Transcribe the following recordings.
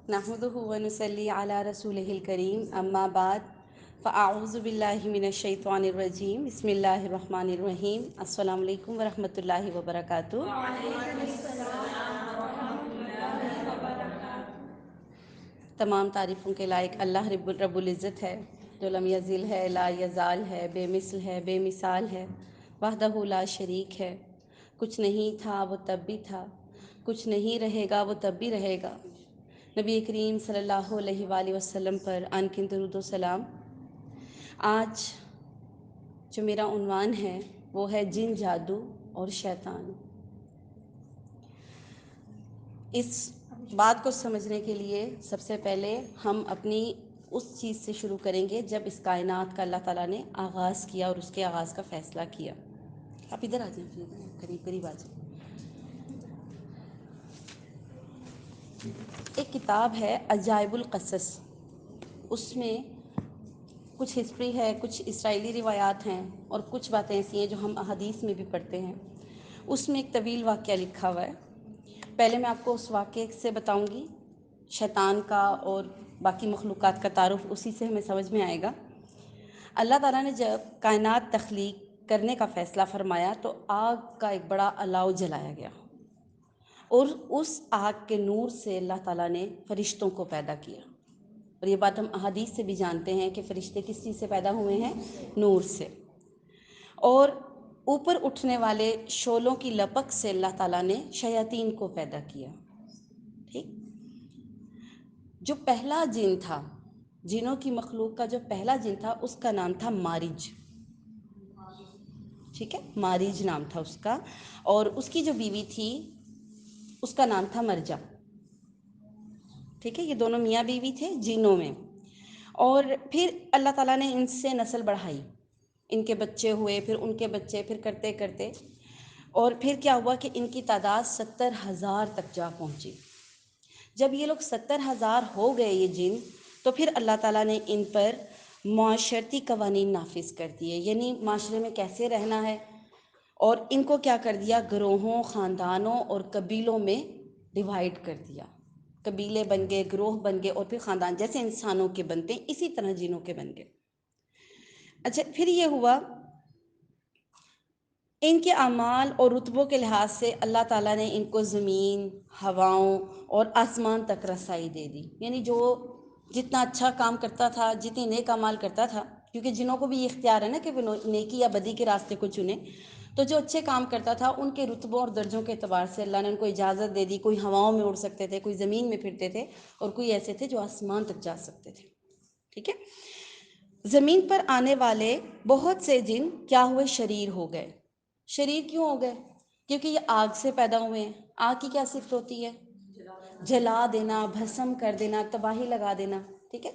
نحمده ونصلي على رسوله الكريم اما بعد فاعوذ باللہ من الشیطان الرجیم بسم اللہ الرحمن الرحیم السلام علیکم ورحمۃ اللہ وبرکاتہ۔ تمام تعریفوں کے لائق اللہ رب العزت ہے، جو لم یزل ہے، لا یزال ہے، بے مثل ہے، بے مثال ہے، وحدہ لا شریک ہے۔ کچھ نہیں تھا وہ تب بھی تھا، کچھ نہیں رہے گا وہ تب بھی رہے گا۔ نبی کریم صلی اللہ علیہ وآلہ وسلم پر انکن درود و سلام۔ آج جو میرا عنوان ہے وہ ہے جن، جادو اور شیطان۔ اس بات کو سمجھنے کے لیے سب سے پہلے ہم اپنی اس چیز سے شروع کریں گے جب اس کائنات کا اللہ تعالیٰ نے آغاز کیا اور اس کے آغاز کا فیصلہ کیا۔ آپ ادھر آ جائیں، قریب قریب آ جائیں۔ ایک کتاب ہے عجائب القصص، اس میں کچھ ہسٹری ہے، کچھ اسرائیلی روایات ہیں اور کچھ باتیں ایسی ہیں جو ہم احادیث میں بھی پڑھتے ہیں۔ اس میں ایک طویل واقعہ لکھا ہوا ہے۔ پہلے میں آپ کو اس واقعے سے بتاؤں گی، شیطان کا اور باقی مخلوقات کا تعارف اسی سے ہمیں سمجھ میں آئے گا۔ اللہ تعالیٰ نے جب کائنات تخلیق کرنے کا فیصلہ فرمایا تو آگ کا ایک بڑا الاؤ جلایا گیا، اور اس آگ کے نور سے اللہ تعالیٰ نے فرشتوں کو پیدا کیا۔ اور یہ بات ہم احادیث سے بھی جانتے ہیں کہ فرشتے کس چیز سے پیدا ہوئے ہیں؟ نور سے۔ اور اوپر اٹھنے والے شعلوں کی لپک سے اللہ تعالیٰ نے شیاطین کو پیدا کیا۔ ٹھیک، جو پہلا جن تھا، جنوں کی مخلوق کا جو پہلا جن تھا اس کا نام تھا مارج۔ ٹھیک ہے، مارج نام تھا اس کا، اور اس کی جو بیوی تھی اس کا نام تھا مرجا۔ ٹھیک ہے، یہ دونوں میاں بیوی تھے جنوں میں۔ اور پھر اللہ تعالیٰ نے ان سے نسل بڑھائی، ان کے بچے ہوئے، پھر ان کے بچے، پھر کرتے کرتے، اور پھر کیا ہوا کہ ان کی تعداد 70,000 تک جا پہنچی۔ جب یہ لوگ 70,000 ہو گئے یہ جن، تو پھر اللہ تعالیٰ نے ان پر معاشرتی قوانین نافذ کر دیے، یعنی معاشرے میں کیسے رہنا ہے، اور ان کو کیا کر دیا، گروہوں، خاندانوں اور قبیلوں میں ڈیوائیڈ کر دیا۔ قبیلے بن گئے، گروہ بن گئے، اور پھر خاندان جیسے انسانوں کے بنتے ہیں اسی طرح جنوں کے بن گئے۔ اچھا، پھر یہ ہوا ان کے اعمال اور رتبوں کے لحاظ سے اللہ تعالیٰ نے ان کو زمین، ہواؤں اور آسمان تک رسائی دے دی، یعنی جو جتنا اچھا کام کرتا تھا، جتنی نیک اعمال کرتا تھا، کیونکہ جنوں کو بھی یہ اختیار ہے نا کہ وہ نیکی یا بدی کے راستے کو چنیں، تو جو اچھے کام کرتا تھا ان کے رتبوں اور درجوں کے اعتبار سے اللہ نے ان کو اجازت دے دی۔ کوئی ہواؤں میں اڑ سکتے تھے، کوئی زمین میں پھرتے تھے، اور کوئی ایسے تھے جو آسمان تک جا سکتے تھے۔ ٹھیک ہے، زمین پر آنے والے بہت سے جن کیا ہوئے؟ شریر ہو گئے۔ شریر کیوں ہو گئے؟ کیونکہ یہ آگ سے پیدا ہوئے ہیں۔ آگ کی کیا صفت ہوتی ہے؟ جلا دینا، بھسم کر دینا، تباہی لگا دینا۔ ٹھیک ہے،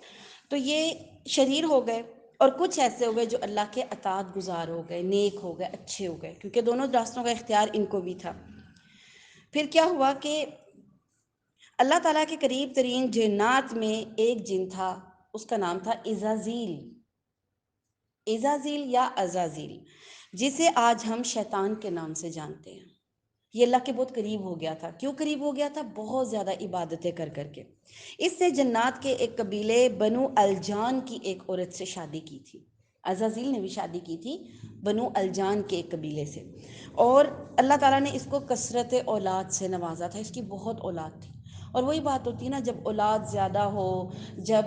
تو یہ شریر ہو گئے، اور کچھ ایسے ہو گئے جو اللہ کے اطاعت گزار ہو گئے، نیک ہو گئے، اچھے ہو گئے، کیونکہ دونوں راستوں کا اختیار ان کو بھی تھا۔ پھر کیا ہوا کہ اللہ تعالیٰ کے قریب ترین جنات میں ایک جن تھا، اس کا نام تھا ازازیل۔ ازازیل یا عزازیل، جسے آج ہم شیطان کے نام سے جانتے ہیں۔ یہ اللہ کے بہت قریب ہو گیا تھا۔ کیوں قریب ہو گیا تھا؟ بہت زیادہ عبادتیں کر کر کے۔ اس سے جنات کے ایک قبیلے بنو الجان کی ایک عورت سے شادی کی تھی۔ عزازیل نے بھی شادی کی تھی بنو الجان کے ایک قبیلے سے، اور اللہ تعالیٰ نے اس کو کثرت اولاد سے نوازا تھا، اس کی بہت اولاد تھی۔ اور وہی بات ہوتی ہے نا، جب اولاد زیادہ ہو، جب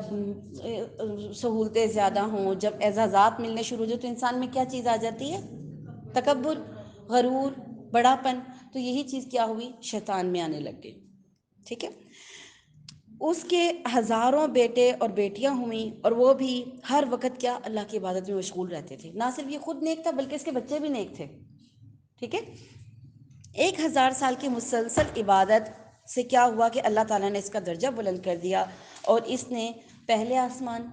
سہولتیں زیادہ ہوں، جب اعزازات ملنے شروع ہو جائے، تو انسان میں کیا چیز آ جاتی ہے؟ تکبر، غرور، بڑا پن۔ تو یہی چیز کیا ہوئی؟ شیطان میں آنے لگ گئی۔ ٹھیک ہے، اس کے ہزاروں بیٹے اور بیٹیاں ہوئیں، اور وہ بھی ہر وقت کیا؟ اللہ کی عبادت میں مشغول رہتے تھے۔ نہ صرف یہ خود نیک تھا بلکہ اس کے بچے بھی نیک تھے۔ ٹھیک ہے، 1000 سال کی مسلسل عبادت سے کیا ہوا کہ اللہ تعالیٰ نے اس کا درجہ بلند کر دیا، اور اس نے پہلے آسمان،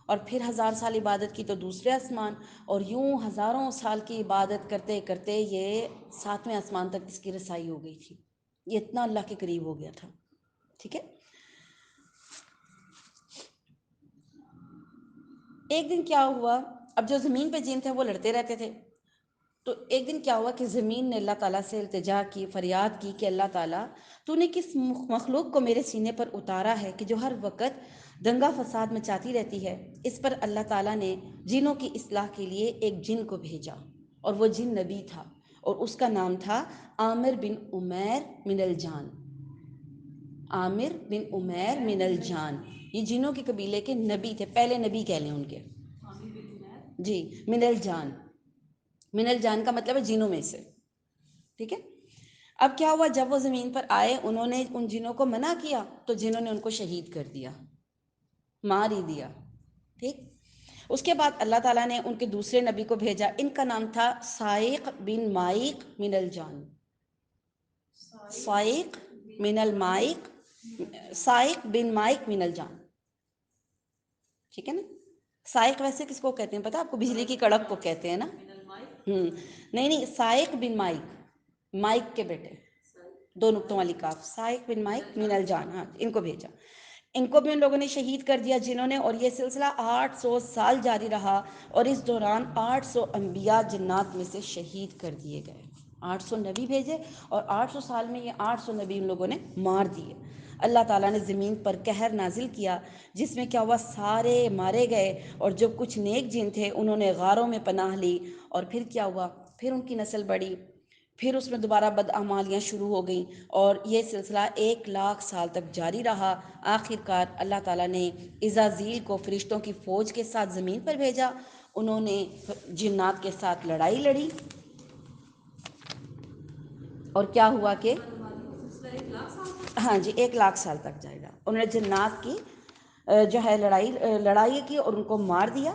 اور پھر 1000 سال عبادت کی تو دوسرے آسمان، اور یوں ہزاروں سال کی عبادت کرتے کرتے یہ 7ویں آسمان تک اس کی رسائی ہو گئی تھی۔ یہ اتنا اللہ کے قریب ہو گیا تھا۔ ٹھیک ہے، ایک دن کیا ہوا، اب جو زمین پہ جن تھے وہ لڑتے رہتے تھے، تو ایک دن کیا ہوا کہ زمین نے اللہ تعالیٰ سے التجا کی، فریاد کی کہ اللہ تعالیٰ تو نے کس مخلوق کو میرے سینے پر اتارا ہے کہ جو ہر وقت دنگا فساد مچاتی رہتی ہے؟ اس پر اللہ تعالیٰ نے جنوں کی اصلاح کے لیے ایک جن کو بھیجا، اور وہ جن نبی تھا، اور اس کا نام تھا عامر بن عمیر من الجان۔ عامر بن عمیر من الجان، یہ جنوں کے قبیلے کے نبی تھے، پہلے نبی کہہ لیں ان کے، جی، من الجان۔ من الجان کا مطلب ہے جنوں میں سے، ٹھیک ہے۔ اب کیا ہوا، جب وہ زمین پر آئے انہوں نے ان جنوں کو منع کیا تو جنوں نے ان کو شہید کر دیا، مار ہی دیا، ٹھیک۔ اس کے بعد اللہ تعالیٰ نے ان کے دوسرے نبی کو بھیجا، ان کا نام تھا سائق بن مائق من الجان۔ سائق من المائق، سائق بن مائق من الجان، ٹھیک ہے نا۔ سائق ویسے کس کو کہتے ہیں پتہ آپ کو؟ بجلی کی کڑک کو کہتے ہیں نا۔ نہیں نہیں، سائق بن مائق، مائک کے بیٹے، دو نقطوں والی کاف، سائق بن مائق من الجان، ہاں ان کو بھیجا۔ ان کو بھی ان لوگوں نے شہید کر دیا جنہوں نے، اور یہ سلسلہ 800 سال جاری رہا، اور اس دوران 800 انبیاء جنات میں سے شہید کر دیے گئے۔ 800 نبی بھیجے اور 800 سال میں یہ 800 نبی ان لوگوں نے مار دیے۔ اللہ تعالیٰ نے زمین پر قہر نازل کیا، جس میں کیا ہوا، سارے مارے گئے، اور جو کچھ نیک جن تھے انہوں نے غاروں میں پناہ لی، اور پھر کیا ہوا، پھر ان کی نسل بڑھی، پھر اس میں دوبارہ بدعمالیاں شروع ہو گئیں، اور یہ سلسلہ 1,00,000 سال تک جاری رہا۔ آخر کار اللہ تعالیٰ نے عزازیل کو فرشتوں کی فوج کے ساتھ زمین پر بھیجا، انہوں نے جنات کے ساتھ لڑائی لڑی، اور کیا ہوا کہ ہاں جی 1,00,000 سال تک جائے گا۔ انہوں نے جنات کی جو ہے لڑائی کی اور ان کو مار دیا،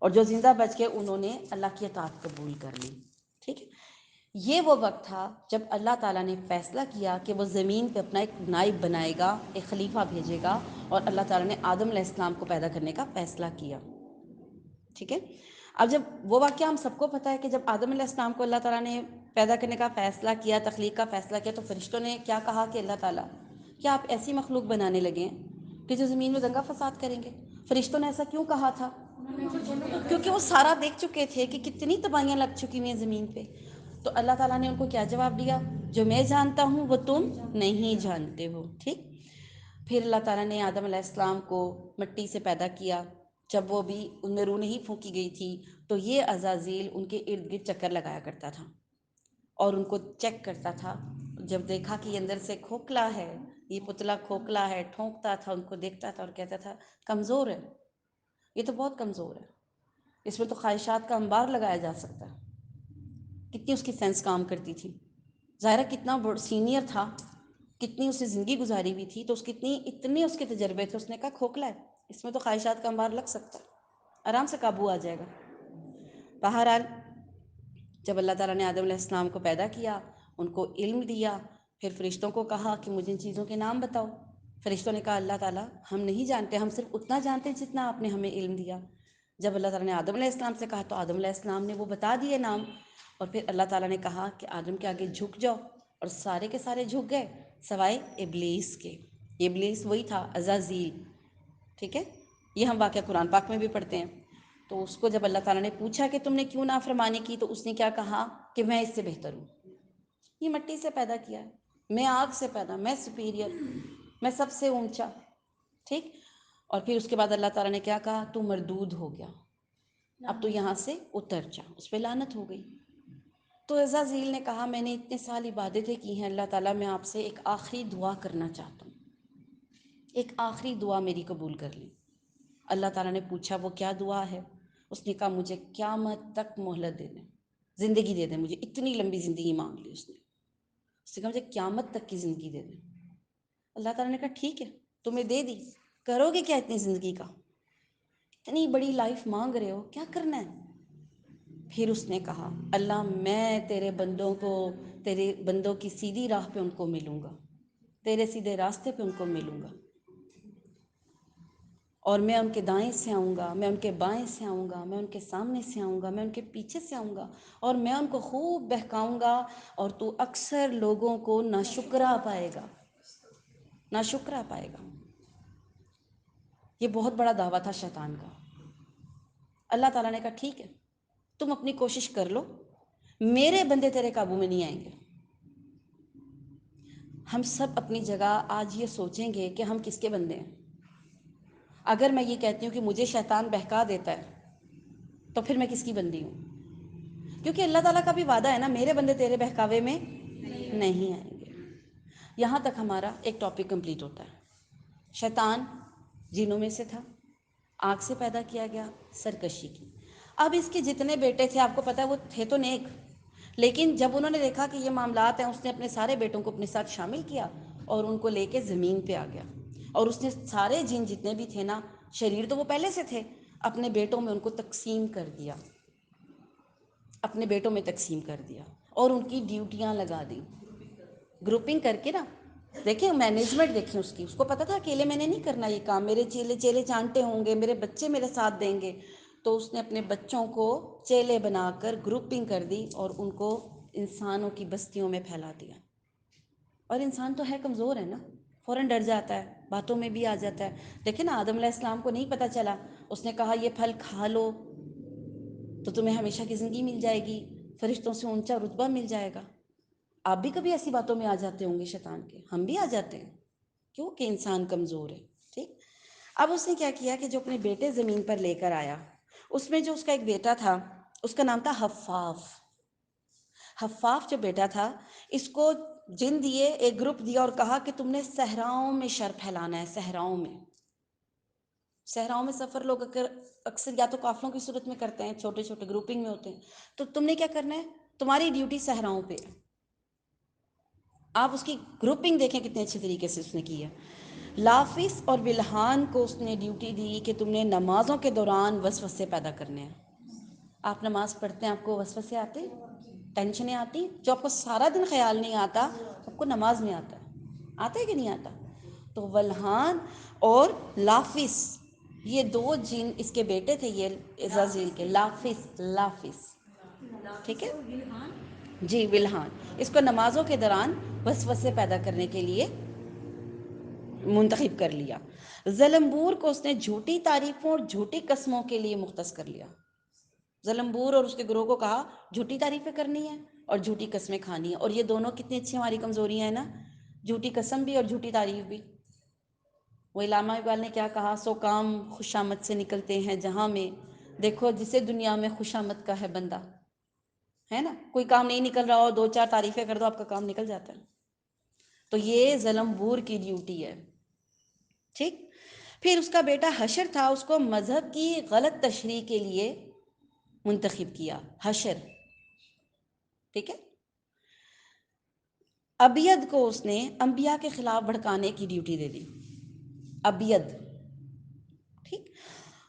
اور جو زندہ بچ کے انہوں نے اللہ کی اطاعت قبول کر لی، ٹھیک ہے۔ یہ وہ وقت تھا جب اللہ تعالیٰ نے فیصلہ کیا کہ وہ زمین پہ اپنا ایک نائب بنائے گا، ایک خلیفہ بھیجے گا، اور اللہ تعالیٰ نے آدم علیہ السلام کو پیدا کرنے کا فیصلہ کیا، ٹھیک ہے۔ اب جب وہ واقعہ ہم سب کو پتہ ہے کہ جب آدم علیہ السلام کو اللہ تعالیٰ نے پیدا کرنے کا فیصلہ کیا، تخلیق کا فیصلہ کیا، تو فرشتوں نے کیا کہا کہ اللہ تعالیٰ کیا آپ ایسی مخلوق بنانے لگے ہیں کہ جو زمین میں دنگا فساد کریں گے؟ فرشتوں نے ایسا کیوں کہا تھا؟ کیونکہ وہ سارا دیکھ چکے تھے کہ کتنی تباہیاں لگ چکی ہوئی ہیں زمین پہ۔ تو اللہ تعالیٰ نے ان کو کیا جواب دیا؟ جو میں جانتا ہوں وہ تم نہیں جانتے ہو، ٹھیک۔ پھر اللہ تعالیٰ نے آدم علیہ السلام کو مٹی سے پیدا کیا، جب وہ بھی ان میں روح نہیں پھونکی گئی تھی تو یہ عزازیل ان کے ارد گرد چکر لگایا کرتا تھا اور ان کو چیک کرتا تھا۔ جب دیکھا کہ یہ اندر سے کھوکھلا ہے، یہ پتلا کھوکھلا ہے، ٹھونکتا تھا، ان کو دیکھتا تھا اور کہتا تھا کمزور ہے، یہ تو بہت کمزور ہے، اس میں تو خواہشات کا انبار لگایا جا سکتا ہے۔ کتنی اس کی سینس کام کرتی تھی، ظاہرہ کتنا سینئر تھا، کتنی اس نے زندگی گزاری ہوئی تھی، تو اس کتنی اتنے اس کے تجربے تھے، اس نے کہا کھوکھلا ہے، اس میں تو خواہشات کا انبار لگ سکتا ہے، آرام سے قابو آ جائے گا۔ بہرحال جب اللہ تعالیٰ نے آدم علیہ السلام کو پیدا کیا، ان کو علم دیا، پھر فرشتوں کو کہا کہ مجھے ان چیزوں کے نام بتاؤ۔ فرشتوں نے کہا اللہ تعالیٰ ہم نہیں جانتے، ہم صرف اتنا جانتے ہیں جتنا آپ نے ہمیں علم دیا۔ جب اللہ تعالیٰ نے آدم علیہ السلام سے کہا تو آدم علیہ السلام نے وہ بتا دیے نام، اور پھر اللہ تعالیٰ نے کہا کہ آدم کے آگے جھک جاؤ، اور سارے کے سارے جھک گئے سوائے ابلیس کے۔ ابلیس وہی تھا عزازیل، ٹھیک ہے، یہ ہم واقعہ قرآن پاک میں بھی پڑھتے ہیں۔ تو اس کو جب اللہ تعالیٰ نے پوچھا کہ تم نے کیوں نافرمانی کی، تو اس نے کیا کہا کہ میں اس سے بہتر ہوں، یہ مٹی سے پیدا کیا ہے، میں آگ سے پیدا، میں سپیریئر، میں سب سے اونچا، ٹھیک۔ اور پھر اس کے بعد اللہ تعالیٰ نے کیا کہا، تو مردود ہو گیا، اب تو یہاں سے اتر جا، اس پہ لعنت ہو گئی۔ تو عزازیل نے کہا میں نے اتنے سال عبادتیں کی ہیں اللہ تعالیٰ، میں آپ سے ایک آخری دعا کرنا چاہتا ہوں، ایک آخری دعا میری قبول کر لیں۔ اللہ تعالیٰ نے پوچھا وہ کیا دعا ہے؟ اس نے کہا مجھے قیامت تک مہلت دے دیں، زندگی دے دیں، مجھے اتنی لمبی زندگی مانگ لی اس نے کہا مجھے قیامت تک کی زندگی دے دیں۔ اللہ تعالیٰ نے کہا ٹھیک ہے تمہیں دے دی، کرو گے کیا اتنی زندگی کا، اتنی بڑی لائف مانگ رہے ہو، کیا کرنا ہے؟ پھر اس نے کہا اللہ میں تیرے بندوں کو، تیرے بندوں کی سیدھی راہ پہ ان کو ملوں گا، تیرے سیدھے راستے پہ ان کو ملوں گا، اور میں ان کے دائیں سے آؤں گا، میں ان کے بائیں سے آؤں گا، میں ان کے سامنے سے آؤں گا، میں ان کے پیچھے سے آؤں گا، اور میں ان کو خوب بہکاؤں گا، اور تو اکثر لوگوں کو ناشکرا پائے گا، ناشکرا پائے گا۔ یہ بہت بڑا دعویٰ تھا شیطان کا۔ اللہ تعالیٰ نے کہا ٹھیک ہے تم اپنی کوشش کر لو، میرے بندے تیرے قابو میں نہیں آئیں گے۔ ہم سب اپنی جگہ آج یہ سوچیں گے کہ ہم کس کے بندے ہیں۔ اگر میں یہ کہتی ہوں کہ مجھے شیطان بہکا دیتا ہے تو پھر میں کس کی بندی ہوں؟ کیونکہ اللہ تعالیٰ کا بھی وعدہ ہے نا، میرے بندے تیرے بہکاوے میں نہیں آئیں گے۔ یہاں تک ہمارا ایک ٹاپک کمپلیٹ ہوتا ہے۔ شیطان جنوں میں سے تھا، آگ سے پیدا کیا گیا، سرکشی کی۔ اب اس کے جتنے بیٹے تھے آپ کو پتہ ہے وہ تھے تو نیک، لیکن جب انہوں نے دیکھا کہ یہ معاملات ہیں، اس نے اپنے سارے بیٹوں کو اپنے ساتھ شامل کیا اور ان کو لے کے زمین پہ آ گیا، اور اس نے سارے جن جتنے بھی تھے نا، شریر تو وہ پہلے سے تھے، اپنے بیٹوں میں ان کو تقسیم کر دیا، اپنے بیٹوں میں تقسیم کر دیا اور ان کی ڈیوٹیاں لگا دی، گروپنگ کر کے نا۔ دیکھیں مینجمنٹ، دیکھیں اس کو پتہ تھا اکیلے میں نے نہیں کرنا یہ کام، میرے چیلے چیلے جانتے ہوں گے، میرے بچے میرے ساتھ دیں گے، تو اس نے اپنے بچوں کو چیلے بنا کر گروپنگ کر دی اور ان کو انسانوں کی بستیوں میں پھیلا دیا۔ اور انسان تو ہے کمزور ہے نا، فوراً ڈر جاتا ہے، باتوں میں بھی آ جاتا ہے۔ دیکھیں نا آدم علیہ السلام کو نہیں پتہ چلا، اس نے کہا یہ پھل کھا لو تو تمہیں ہمیشہ کی زندگی مل جائے گی، فرشتوں سے اونچا رتبہ مل جائے گا۔ آپ بھی کبھی ایسی باتوں میں آ جاتے ہوں گے شیطان کے، ہم بھی آ جاتے ہیں، کیونکہ انسان کمزور ہے۔ ٹھیک، اب اس نے کیا کیا کہ جو اپنے بیٹے زمین پر لے کر آیا، اس میں جو اس کا ایک بیٹا تھا اس کا نام تھا حفاف۔ حفاف جو بیٹا تھا، اس کو جن دیے، ایک گروپ دیا اور کہا کہ تم نے صحراؤں میں شر پھیلانا ہے۔ صحراؤں میں، صحراؤں میں سفر لوگ اکثر یا تو قافلوں کی صورت میں کرتے ہیں، چھوٹے چھوٹے گروپنگ میں ہوتے ہیں، تو تم نے کیا کرنا ہے، تمہاری ڈیوٹی صحراؤں پہ ہے۔ آپ اس کی گروپنگ دیکھیں کتنے اچھے طریقے سے اس نے کی ہے۔ لافظ اور بلحان کو اس نے ڈیوٹی دی کہ تم نے نمازوں کے دوران وسوسے پیدا کرنے ہیں۔ آپ نماز پڑھتے ہیں، آپ کو وسوسے آتے ہیں، ٹینشنیں آتی، جو آپ کو سارا دن خیال نہیں آتا آپ کو نماز میں آتا ہے کہ نہیں آتا؟ تو ولحان اور لافظ، یہ دو جن اس کے بیٹے تھے، یہ عزازیل کے، لافظ، ٹھیک ہے جی، ولحان، اس کو نمازوں کے دوران وسوسے پیدا کرنے کے لیے منتخب کر لیا۔ زلمبور کو اس نے جھوٹی تعریفوں اور جھوٹی قسموں کے لیے مختص کر لیا۔ زلمبور اور اس کے گروہ کو کہا جھوٹی تعریفیں کرنی ہیں اور جھوٹی قسمیں کھانی ہیں، اور یہ دونوں کتنی اچھی ہماری کمزوریاں ہیں نا، جھوٹی قسم بھی اور جھوٹی تعریف بھی۔ وہ علامہ اقبال نے کیا کہا، سو کام خوشامد سے نکلتے ہیں جہاں میں، دیکھو جسے دنیا میں خوشامد کا ہے بندہ، ہے نا، کوئی کام نہیں نکل رہا ہو، دو چار تعریفیں کر دو آپ کا کام نکل جاتا ہے۔ تو یہ زلمبور کی ڈیوٹی ہے۔ ٹھیک، پھر اس کا بیٹا حشر تھا، اس کو مذہب کی غلط تشریح کے لیے منتخب کیا، حشر، ٹھیک ہے۔ ابید کو اس نے انبیاء کے خلاف بھڑکانے کی ڈیوٹی دے دی، ابید، ٹھیک۔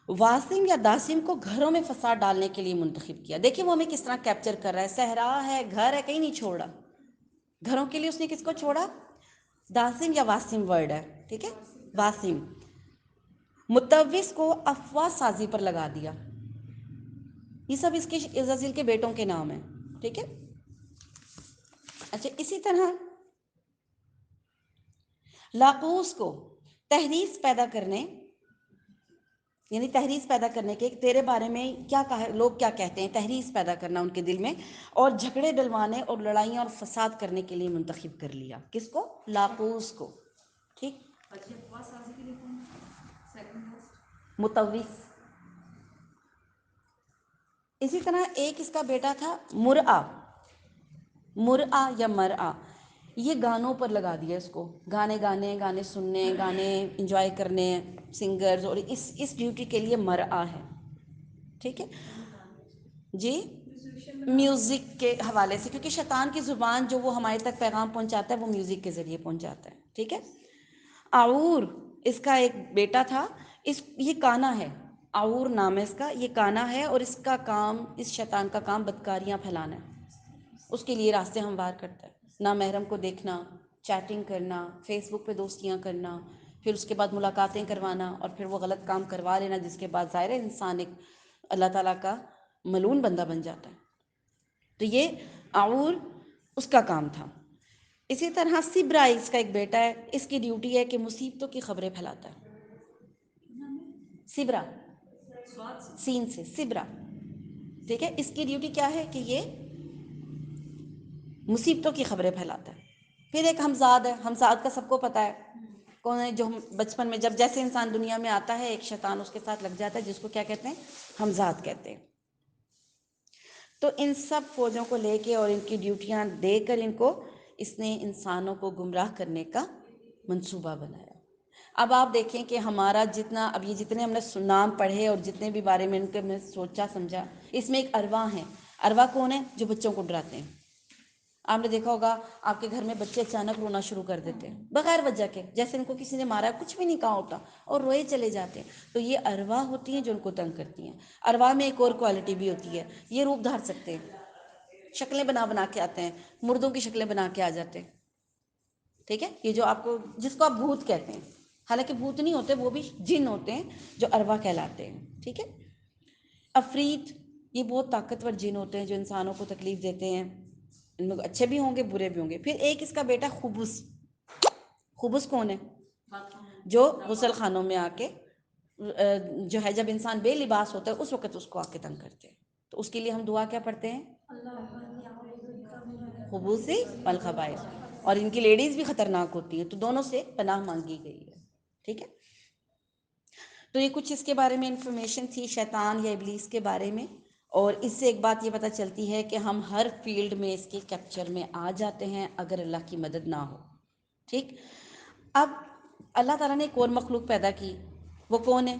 واسم یا داسم کو گھروں میں فساد ڈالنے کے لیے منتخب کیا۔ دیکھیں وہ ہمیں کس طرح کیپچر کر رہا ہے، صحرا ہے، گھر ہے، کہیں نہیں چھوڑا، گھروں کے لیے اس نے کس کو چھوڑا، داسم یا واسم ورڈ ہے، ٹھیک ہے، واسم۔ متوس کو افواہ سازی پر لگا دیا، یہ سب اس کے عزازیل کے بیٹوں کے نام ہیں، ٹھیک ہے۔ اچھا، اسی طرح لاقوس کو تحریص پیدا کرنے، یعنی تحریص پیدا کرنے کے تیرے بارے میں کیا کہا، لوگ کیا کہتے ہیں، تحریص پیدا کرنا ان کے دل میں، اور جھگڑے ڈلوانے اور لڑائیاں اور فساد کرنے کے لیے منتخب کر لیا۔ کس کو؟ لاقوس کو، ٹھیک۔ متوس۔ اسی طرح ایک اس کا بیٹا تھا مرآ، مرآ یا مرآ، یہ گانوں پر لگا دیا اس کو، گانے گانے، گانے سننے، گانے انجوائے کرنے، سنگرز، اور اس ڈیوٹی کے لیے مرآ ہے، ٹھیک ہے جی، میوزک کے حوالے سے، کیونکہ شیطان کی زبان جو وہ ہمارے تک پیغام پہنچاتا ہے وہ میوزک کے ذریعے پہنچاتا ہے، ٹھیک ہے۔ آعور اس کا ایک بیٹا تھا، یہ کانا ہے، آعور نام ہے اس کا، یہ کانا ہے، اور اس کا کام، اس شیطان کا کام بدکاریاں پھیلانا ہے، اس کے لیے راستے ہموار کرتا ہے، نامحرم کو دیکھنا، چیٹنگ کرنا، فیس بک پہ دوستیاں کرنا، پھر اس کے بعد ملاقاتیں کروانا، اور پھر وہ غلط کام کروا لینا، جس کے بعد ظاہر ہے انسان ایک اللہ تعالیٰ کا ملعون بندہ بن جاتا ہے۔ تو یہ آعور اس کا کام تھا۔ اسی طرح سبرا اس کا ایک بیٹا ہے، اس کی ڈیوٹی ہے کہ مصیبتوں کی خبریں پھیلاتا ہے۔ سبرا، سین سے، سبرا، ٹھیک ہے، اس کی ڈیوٹی کیا ہے کہ یہ مصیبتوں کی خبریں پھیلاتا ہے۔ پھر ایک ہمزاد ہے، ہمزاد کا سب کو پتہ ہے کون ہے، جو ہم بچپن میں جب جیسے انسان دنیا میں آتا ہے ایک شیطان اس کے ساتھ لگ جاتا ہے جس کو کیا کہتے ہیں، ہمزاد کہتے ہیں۔ تو ان سب فوجوں کو لے کے اور ان کی ڈیوٹیاں دے کر ان کو اس نے انسانوں کو گمراہ کرنے کا منصوبہ بنایا۔ اب آپ دیکھیں کہ ہمارا جتنا اب یہ جتنے ہم نے نام پڑھے اور جتنے بھی بارے میں ان کے ہم نے سوچا سمجھا، اس میں ایک ارواح ہیں۔ ارواح کون ہیں؟ جو بچوں کو ڈراتے ہیں۔ آپ نے دیکھا ہوگا آپ کے گھر میں بچے اچانک رونا شروع کر دیتے ہیں بغیر وجہ کے، جیسے ان کو کسی نے مارا، کچھ بھی نہیں کہا ہوتا اور روئے چلے جاتے ہیں۔ تو یہ ارواح ہوتی ہیں جو ان کو تنگ کرتی ہیں۔ ارواح میں ایک اور کوالٹی بھی ہوتی ہے، یہ روپ دھار سکتے ہیں، شکلیں بنا کے آتے ہیں، مردوں کی شکلیں بنا کے آ جاتے ہیں۔ ٹھیک ہے، یہ جو آپ کو جس کو آپ بھوت کہتے ہیں، حالانکہ بھوت نہیں ہوتے، وہ بھی جن ہوتے ہیں جو ارواح کہلاتے ہیں۔ ٹھیک ہے، عفریت یہ بہت طاقتور جن ہوتے ہیں جو انسانوں کو تکلیف دیتے ہیں، ان میں اچھے بھی ہوں گے برے بھی ہوں گے۔ پھر ایک اس کا بیٹا خبث۔ خبث کون ہے؟ جو غسل خانوں میں آ کے جو ہے جب انسان بے لباس ہوتا ہے اس وقت اس کو آ کے تنگ کرتے ہیں، تو اس کے لیے ہم دعا کیا پڑھتے ہیں؟ خبوث والخبائث۔ اور ان کی لیڈیز بھی خطرناک ہوتی ہیں، تو دونوں سے پناہ مانگی گئی ہے۔ ٹھیک ہے، تو یہ کچھ اس کے بارے میں انفارمیشن تھی شیطان یا ابلیس کے بارے میں۔ اور اس سے ایک بات یہ پتہ چلتی ہے کہ ہم ہر فیلڈ میں اس کے کیپچر میں آ جاتے ہیں اگر اللہ کی مدد نہ ہو۔ ٹھیک، اب اللہ تعالیٰ نے ایک اور مخلوق پیدا کی، وہ کون ہے؟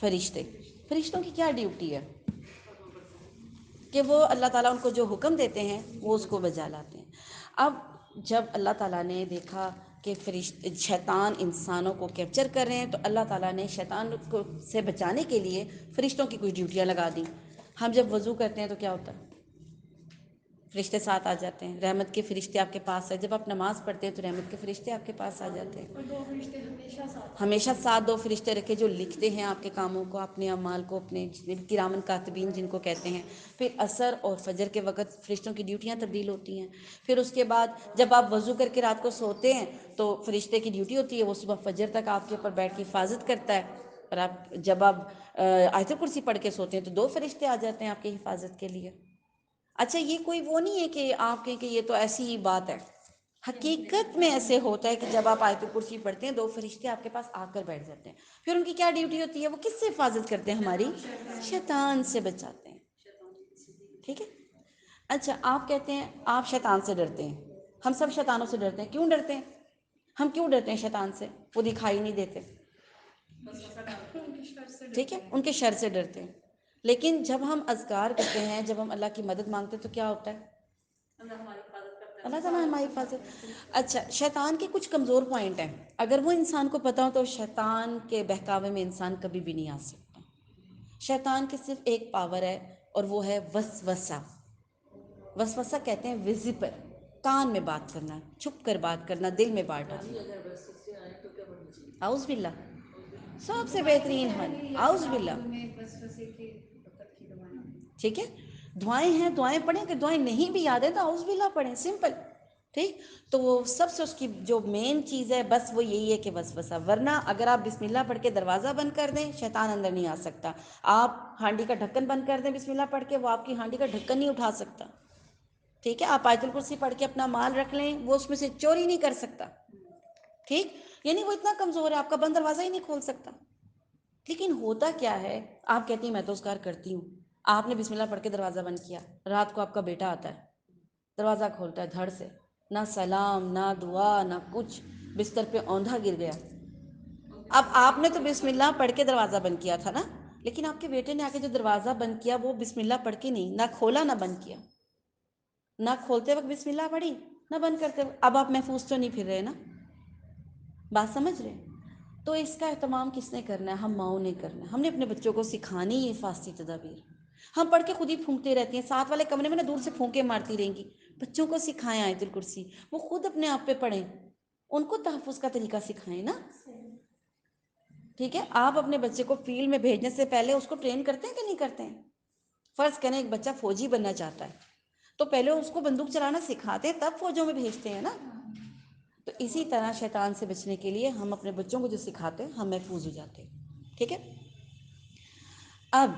فرشتے۔ فرشتوں کی کیا ڈیوٹی ہے؟ کہ وہ اللہ تعالیٰ ان کو جو حکم دیتے ہیں وہ اس کو بجا لاتے ہیں۔ اب جب اللہ تعالیٰ نے دیکھا کہ شیطان انسانوں کو کیپچر کر رہے ہیں تو اللہ تعالیٰ نے شیطان کو سے بچانے کے لیے فرشتوں کی کچھ ڈیوٹیاں لگا دیں۔ ہم جب وضو کرتے ہیں تو کیا ہوتا ہے؟ فرشتے ساتھ آ جاتے ہیں، رحمت کے فرشتے آپ کے پاس ہے۔ جب آپ نماز پڑھتے ہیں تو رحمت کے فرشتے آپ کے پاس آ جاتے ہیں۔ اور دو فرشتے ہمیشہ ساتھ دو فرشتے رکھے جو لکھتے ہیں آپ کے کاموں کو، اپنے اعمال کو، اپنے جتنے بھی کرامن کاتبین جن کو کہتے ہیں۔ پھر عصر اور فجر کے وقت فرشتوں کی ڈیوٹیاں تبدیل ہوتی ہیں۔ پھر اس کے بعد جب آپ وضو کر کے رات کو سوتے ہیں تو فرشتے کی ڈیوٹی ہوتی ہے، وہ صبح فجر تک آپ کے اوپر بیٹھ کے حفاظت کرتا ہے۔ اور آپ جب آپ آیت الکرسی پڑھ کے سوتے ہیں تو دو فرشتے آ جاتے ہیں آپ کی حفاظت کے لیے۔ اچھا، یہ کوئی وہ نہیں ہے کہ آپ کہیں کہ یہ تو ایسی ہی بات ہے، حقیقت میں ایسے ہوتا ہے کہ جب آپ آیت الکرسی پڑھتے ہیں دو فرشتے آپ کے پاس آ کر بیٹھ جاتے ہیں۔ پھر ان کی کیا ڈیوٹی ہوتی ہے؟ وہ کس سے حفاظت کرتے ہیں؟ ہماری شیطان سے بچاتے ہیں۔ ٹھیک ہے، اچھا آپ کہتے ہیں آپ شیطان سے ڈرتے ہیں، ہم سب شیطانوں سے ڈرتے ہیں۔ کیوں ڈرتے ہیں؟ ہم کیوں ڈرتے ہیں شیطان سے؟ وہ دکھائی نہیں دیتے، ٹھیک ہے، ان کے شر سے ڈرتے ہیں۔ لیکن جب ہم اذکار کرتے ہیں، جب ہم اللہ کی مدد مانگتے ہیں تو کیا ہوتا ہے؟ اللہ تعالیٰ ہماری حفاظت۔ اچھا، شیطان کے کچھ کمزور پوائنٹ ہیں، اگر وہ انسان کو پتہ ہو تو شیطان کے بہکاوے میں انسان کبھی بھی نہیں آ سکتا۔ شیطان کی صرف ایک پاور ہے اور وہ ہے وسوسہ۔ وسوسہ کہتے ہیں ویزیبل، کان میں بات کرنا، چھپ کر بات کرنا، دل میں بات ڈالنا۔ اعوذ باللہ، سب سے بہترین حل، اعوذ باللہ۔ ٹھیک ہے، دعائیں ہیں، دعائیں پڑھیں، کہ دعائیں نہیں بھی یاد ہیں تو اعوذ باللہ پڑھیں، سمپل۔ ٹھیک، تو وہ سب سے اس کی جو مین چیز ہے بس وہ یہی ہے کہ وسوسہ۔ ورنہ اگر آپ بسم اللہ پڑھ کے دروازہ بند کر دیں شیطان اندر نہیں آ سکتا۔ آپ ہانڈی کا ڈھکن بند کر دیں بسم اللہ پڑھ کے، وہ آپ کی ہانڈی کا ڈھکن نہیں اٹھا سکتا۔ ٹھیک ہے، آپ آیت الکرسی پڑھ کے اپنا مال رکھ لیں، وہ اس میں سے چوری نہیں کر سکتا۔ ٹھیک، یعنی وہ اتنا کمزور ہے آپ کا بند دروازہ ہی نہیں کھول سکتا۔ لیکن ہوتا کیا ہے، آپ کہتی ہیں میں تو اذکار کرتی ہوں، آپ نے بسم اللہ پڑھ کے دروازہ بند کیا، رات کو آپ کا بیٹا آتا ہے، دروازہ کھولتا ہے دھڑ سے، نہ سلام نہ دعا نہ کچھ، بستر پہ اوندھا گر گیا۔ اب آپ نے تو بسم اللہ پڑھ کے دروازہ بند کیا تھا نا، لیکن آپ کے بیٹے نے آ کے جو دروازہ بند کیا وہ بسم اللہ پڑھ کے نہیں، نہ کھولا نہ بند کیا، نہ کھولتے وقت بسم اللہ پڑھی نہ بند کرتے وقت۔ اب آپ محفوظ تو نہیں پھر رہے نا، بات سمجھ رہے؟ تو اس کا اہتمام کس نے کرنا ہے؟ ہم ماؤں نے کرنا ہے۔ ہم نے اپنے بچوں کو سکھانی ہے حفاظتی تدابیر۔ ہم پڑھ کے خود ہی پھونکتے رہتے ہیں، ساتھ والے کمرے میں نا دور سے پھونکے مارتی رہیں گی۔ بچوں کو سکھائیں آیت الکرسی، وہ خود اپنے آپ پہ پڑھیں، ان کو تحفظ کا طریقہ سکھائیں نا۔ ٹھیک ہے، آپ اپنے بچے کو فیلڈ میں بھیجنے سے پہلے اس کو ٹرین کرتے ہیں کہ نہیں کرتے ہیں؟ فرض کریں ایک بچہ فوجی بننا چاہتا ہے تو پہلے اس کو بندوق چلانا سکھاتے ہیں تب فوجوں میں بھیجتے ہیں نا۔ تو اسی طرح شیطان سے بچنے کے لیے ہم اپنے بچوں کو جو سکھاتے ہیں ہم محفوظ ہو جاتے ہیں۔ ٹھیک ہے، اب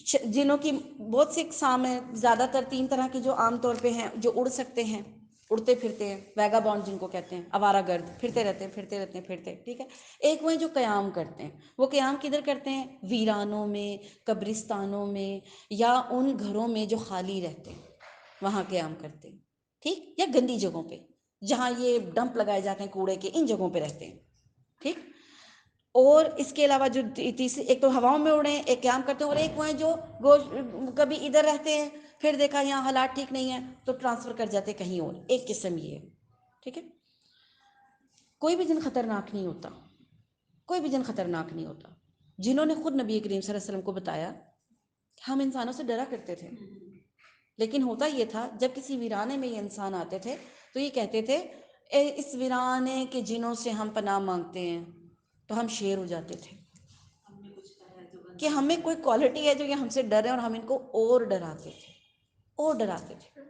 جنوں کی بہت سی اقسام ہیں، زیادہ تر 3 طرح کی جو عام طور پہ ہیں، جو اڑ سکتے ہیں، اڑتے پھرتے ہیں، ویگا بانڈ جن کو کہتے ہیں، آوارہ گرد، پھرتے رہتے ہیں پھرتے رہتے ہیں پھرتے، ٹھیک ہے۔ ایک وہ ہیں جو قیام کرتے ہیں، وہ قیام کدھر کرتے ہیں؟ ویرانوں میں، قبرستانوں میں، یا ان گھروں میں جو خالی رہتے ہیں وہاں قیام کرتے ہیں، ٹھیک، یا گندی جگہوں پہ جہاں یہ ڈمپ لگائے جاتے ہیں کوڑے کے، ان جگہوں پہ رہتے ہیں، ٹھیک۔ اور اس کے علاوہ جو تیسری، ایک تو ہواؤں میں اڑے، ایک قیام کرتے ہیں، اور ایک وہ ہیں جو کبھی ادھر رہتے ہیں، پھر دیکھا یہاں حالات ٹھیک نہیں ہیں تو ٹرانسفر کر جاتے کہیں اور، ایک قسم یہ ہے، ٹھیک ہے۔ کوئی بھی جن خطرناک نہیں ہوتا، کوئی بھی جن خطرناک نہیں ہوتا۔ جنہوں نے خود نبی کریم صلی اللہ علیہ وسلم کو بتایا، ہم انسانوں سے ڈرا کرتے تھے، لیکن ہوتا یہ تھا جب کسی ویرانے میں یہ انسان آتے تھے تو یہ کہتے تھے اے اس ویرانے کے جنوں سے ہم پناہ مانگتے ہیں، تو ہم شیر ہو جاتے تھے کہ ہمیں کوئی کوالٹی ہے جو یہ ہم سے ڈر رہے ہیں، اور ہم ان کو اور ڈراتے تھے، اور ڈراتے تھے۔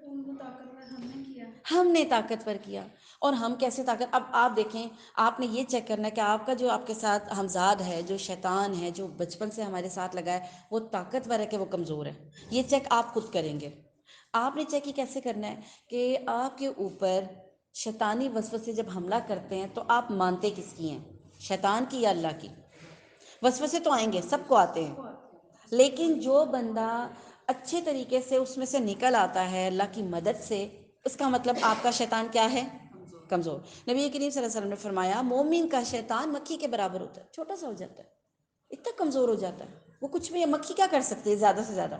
ہم نے طاقتور کیا، اور ہم کیسے طاقت، اب آپ دیکھیں، آپ نے یہ چیک کرنا ہے کہ آپ کا جو آپ کے ساتھ ہمزاد ہے، جو شیطان ہے، جو بچپن سے ہمارے ساتھ لگا ہے، وہ طاقتور ہے کہ وہ کمزور ہے؟ یہ چیک آپ خود کریں گے۔ آپ نے چیک یہ کیسے کرنا ہے کہ آپ کے اوپر شیطانی وسوسے جب حملہ کرتے ہیں تو آپ مانتے کس کی ہیں، شیطان کی یا اللہ کی؟ وسوسے تو آئیں گے، سب کو آتے ہیں، لیکن جو بندہ اچھے طریقے سے اس میں سے نکل آتا ہے اللہ کی مدد سے، اس کا مطلب آپ کا شیطان کیا ہے؟ کمزور۔ نبی کریم صلی اللہ علیہ وسلم نے فرمایا مومن کا شیطان مکھی کے برابر ہوتا ہے، چھوٹا سا ہو جاتا ہے، اتنا کمزور ہو جاتا ہے، وہ کچھ بھی ہے۔ مکھی کیا کر سکتی ہے زیادہ سے زیادہ؟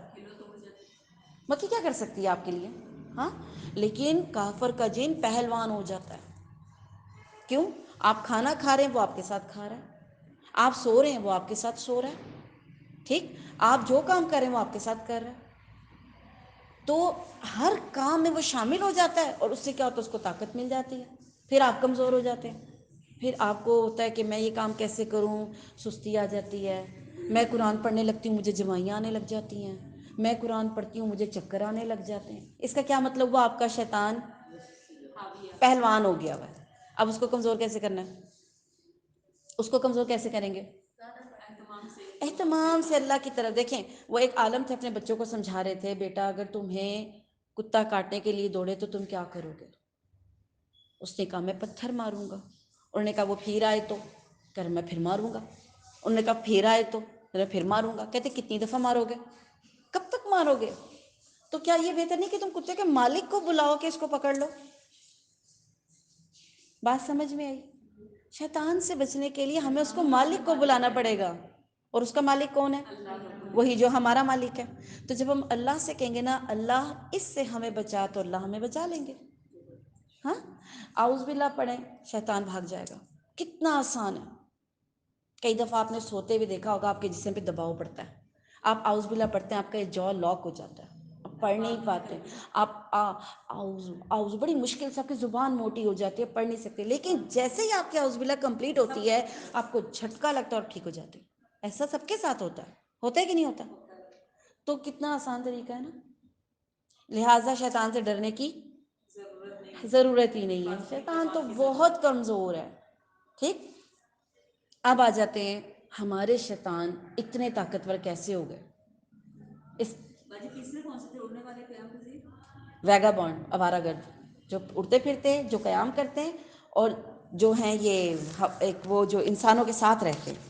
مکھی کیا کر سکتی ہے آپ کے لیے؟ ہاں، لیکن کافر کا جن پہلوان ہو جاتا ہے۔ کیوں؟ آپ کھانا کھا رہے ہیں وہ آپ کے ساتھ کھا رہا ہے، آپ سو رہے ہیں وہ آپ کے ساتھ سو رہا ہے، ٹھیک، آپ جو کام کر رہے ہیں وہ آپ کے ساتھ کر رہا ہے، تو ہر کام میں وہ شامل ہو جاتا ہے، اور اس سے کیا ہوتا ہے؟ اس کو طاقت مل جاتی ہے، پھر آپ کمزور ہو جاتے ہیں، پھر آپ کو ہوتا ہے کہ میں یہ کام کیسے کروں، سستی آ جاتی ہے، میں قرآن پڑھنے لگتی ہوں مجھے جمائیاں آنے لگ جاتی ہیں، میں قرآن پڑھتی ہوں مجھے چکر آنے لگ جاتے ہیں۔ اس کا کیا مطلب ہوا؟ آپ کا شیطان پہلوان ہو گیا ہوا ہے۔ اب اس کو کمزور کیسے کرنا ہے؟ اس کو کمزور کیسے کریں گے؟ اہتمام سے اللہ کی طرف۔ دیکھیں، وہ ایک عالم تھے، اپنے بچوں کو سمجھا رہے تھے، بیٹا اگر تمہیں کتا کاٹنے کے لیے دوڑے تو تم کیا کرو گے؟ اس نے کہا میں پتھر ماروں گا۔ انہوں نے کہا وہ پھر آئے تو؟ کہا میں پھر ماروں گا۔ انہوں نے کہا پھر آئے تو؟ میں پھر ماروں گا۔ کہتے کتنی دفعہ مارو گے؟ کب تک مارو گے؟ تو کیا یہ بہتر نہیں کہ تم کتے کے مالک کو بلاؤ کہ اس کو پکڑ لو؟ بات سمجھ میں آئی؟ شیطان سے بچنے کے لیے ہمیں اس کو مالک کو بلانا پڑے گا، اور اس کا مالک کون ہے؟ وہی جو ہمارا مالک ہے۔ تو جب ہم اللہ سے کہیں گے نا اللہ اس سے ہمیں بچا، تو اللہ ہمیں بچا لیں گے۔ ہاں، اعوذ باللہ پڑھیں، شیطان بھاگ جائے گا۔ کتنا آسان ہے۔ کئی دفعہ آپ نے سوتے ہوئے دیکھا ہوگا آپ کے جسم پہ دباؤ پڑتا ہے، آپ اعوذ باللہ پڑھتے ہیں، آپ کا جو لاک ہو جاتا ہے، آپ پڑھ نہیں پاتے، آپ اعوذ بڑی مشکل سے، آپ کی زبان موٹی ہو جاتی ہے، پڑھ نہیں سکتے، لیکن جیسے ہی آپ کی اعوذ باللہ کمپلیٹ ہوتی ہے آپ کو جھٹکا لگتا ہے اور ٹھیک ہو جاتے ہیں۔ ایسا سب کے ساتھ ہوتا ہے کہ نہیں ہوتا؟ تو کتنا آسان طریقہ ہے نا۔ لہٰذا شیطان سے ڈرنے کی ضرورت ہی نہیں ہے، شیطان تو بہت کمزور ہے، ٹھیک۔ اب آ جاتے ہیں ہمارے شیطان اتنے طاقتور کیسے ہو گئے؟ اس ویگا بانڈ، آوارہ گرد، جو اڑتے پھرتے ہیں، جو قیام کرتے ہیں، اور جو ہیں یہ ایک وہ جو انسانوں کے ساتھ رہتے ہیں۔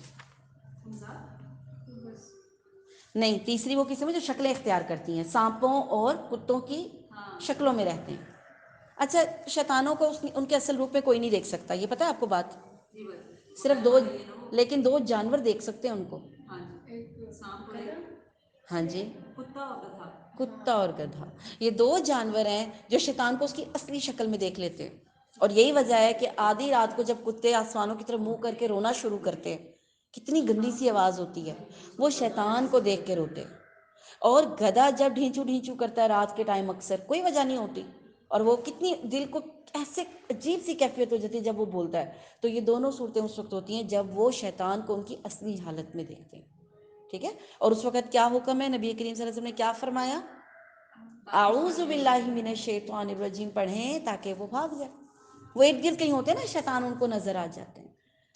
نہیں، تیسری وہ قسم ہے جو شکلیں اختیار کرتی ہیں، سانپوں اور کتوں کی شکلوں میں رہتے ہیں۔ اچھا، شیطانوں کو ان کے اصل روپ میں کوئی نہیں دیکھ سکتا، یہ پتہ ہے آپ کو بات؟ صرف دو، لیکن دو جانور دیکھ سکتے ہیں ان کو۔ ہاں جی، کتا اور گدھا، یہ دو جانور ہیں جو شیطان کو اس کی اصلی شکل میں دیکھ لیتے ہیں، اور یہی وجہ ہے کہ آدھی رات کو جب کتے آسمانوں کی طرف منہ کر کے رونا شروع کرتے ہیں، کتنی گندی سی آواز ہوتی ہے، وہ شیطان کو دیکھ کے روتے ہیں۔ اور گدھا جب ڈھینچو ڈھینچو کرتا ہے رات کے ٹائم، اکثر کوئی وجہ نہیں ہوتی، اور وہ کتنی دل کو ایسے عجیب سی کیفیت ہو جاتی ہے جب وہ بولتا ہے، تو یہ دونوں صورتیں اس وقت ہوتی ہیں جب وہ شیطان کو ان کی اصلی حالت میں دیکھتے ہیں، ٹھیک ہے۔ اور اس وقت کیا حکم ہے؟ نبی کریم صلی اللہ علیہ وسلم نے کیا فرمایا؟ اعوذ باللہ من الشیطان الرجیم پڑھیں تاکہ وہ بھاگ جائے۔ وہ ارد گرد کہیں ہوتے ہیں نا، شیطان ان کو نظر آ جاتے ہیں،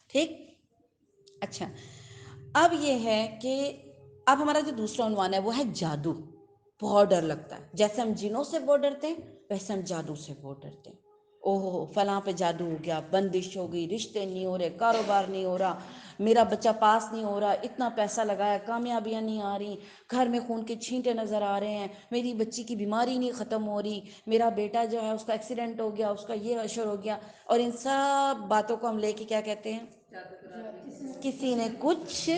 ٹھیک۔ اچھا، اب یہ ہے کہ اب ہمارا جو دوسرا عنوان ہے وہ ہے جادو. بہت ڈر لگتا ہے. جیسے ہم جنوں سے بہت ڈرتے ہیں ویسے ہم جادو سے بہت ڈرتے ہیں. او ہو فلاں پہ جادو ہو گیا، بندش ہو گئی، رشتے نہیں ہو رہے، کاروبار نہیں ہو رہا، میرا بچہ پاس نہیں ہو رہا، اتنا پیسہ لگایا کامیابیاں نہیں آ رہی، گھر میں خون کے چھینٹے نظر آ رہے ہیں، میری بچی کی بیماری نہیں ختم ہو رہی، میرا بیٹا جو ہے اس کا ایکسیڈنٹ ہو گیا، اس کا یہ اشر ہو گیا. اور ان سب باتوں کو ہم لے کے کیا کہتے ہیں؟ کسی نے کچھ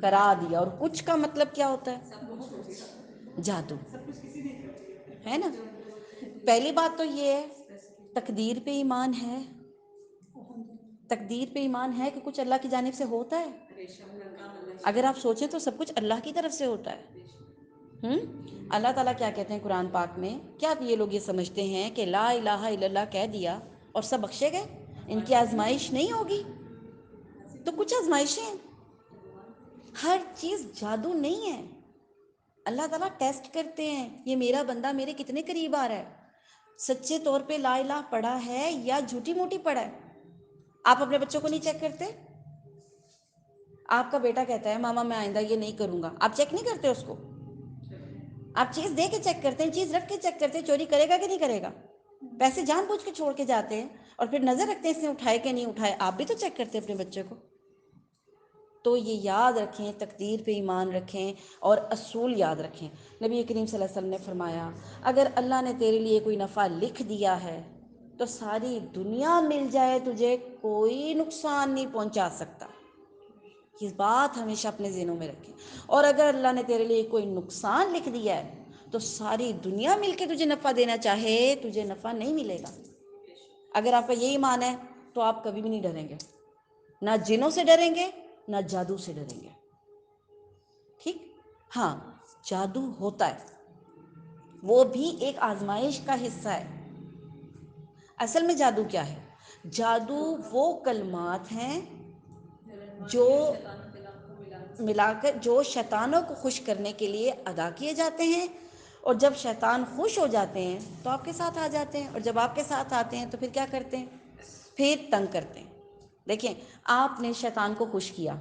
کرا دیا. اور کچھ کا مطلب کیا ہوتا ہے؟ جادو ہے نا. پہلی بات تو یہ ہے تقدیر پہ ایمان ہے. تقدیر پہ ایمان ہے کہ کچھ اللہ کی جانب سے ہوتا ہے. اگر آپ سوچیں تو سب کچھ اللہ کی طرف سے ہوتا ہے. اللہ تعالیٰ کیا کہتے ہیں قرآن پاک میں؟ کیا یہ لوگ یہ سمجھتے ہیں کہ لا الہ الا اللہ کہہ دیا اور سب بخشے گئے؟ ان کی آزمائش نہیں ہوگی. تو کچھ آزمائشیں ہیں. ہر چیز جادو نہیں ہے. اللہ تعالیٰ ٹیسٹ کرتے ہیں یہ میرا بندہ میرے کتنے قریب آ رہا ہے، سچے طور پہ لا الہ پڑھا ہے یا جھوٹی موٹی پڑھا ہے. آپ اپنے بچوں کو نہیں چیک کرتے؟ آپ کا بیٹا کہتا ہے ماما میں آئندہ یہ نہیں کروں گا، آپ چیک نہیں کرتے اس کو؟ آپ چیز دے کے چیک کرتے ہیں، چیز رکھ کے چیک کرتے ہیں چوری کرے گا کہ نہیں کرے گا. پیسے جان بوجھ کے چھوڑ کے جاتے ہیں اور پھر نظر رکھتے ہیں اس نے اٹھائے کہ نہیں اٹھائے. آپ بھی تو چیک کرتے ہیں اپنے بچے کو. تو یہ یاد رکھیں، تقدیر پہ ایمان رکھیں اور اصول یاد رکھیں. نبی کریم صلی اللہ علیہ وسلم نے فرمایا اگر اللہ نے تیرے لیے کوئی نفع لکھ دیا ہے تو ساری دنیا مل جائے تجھے کوئی نقصان نہیں پہنچا سکتا. یہ بات ہمیشہ اپنے ذہنوں میں رکھیں. اور اگر اللہ نے تیرے لیے کوئی نقصان لکھ دیا ہے تو ساری دنیا مل کے تجھے نفع دینا چاہے تجھے نفع نہیں ملے گا. اگر آپ کا یہی ایمان ہے تو آپ کبھی بھی نہیں ڈریں گے، نہ جنوں سے ڈریں گے نہ جادو سے ڈریں گے. ٹھیک. ہاں جادو ہوتا ہے، وہ بھی ایک آزمائش کا حصہ ہے. اصل میں جادو کیا ہے؟ جادو وہ کلمات ہیں جو ملا کر جو شیطانوں کو خوش کرنے کے لیے ادا کیے جاتے ہیں، اور جب شیطان خوش ہو جاتے ہیں تو آپ کے ساتھ آ جاتے ہیں، اور جب آپ کے ساتھ آتے ہیں تو پھر کیا کرتے ہیں؟ پھر تنگ کرتے ہیں. دیکھیں آپ نے شیطان کو خوش کیا،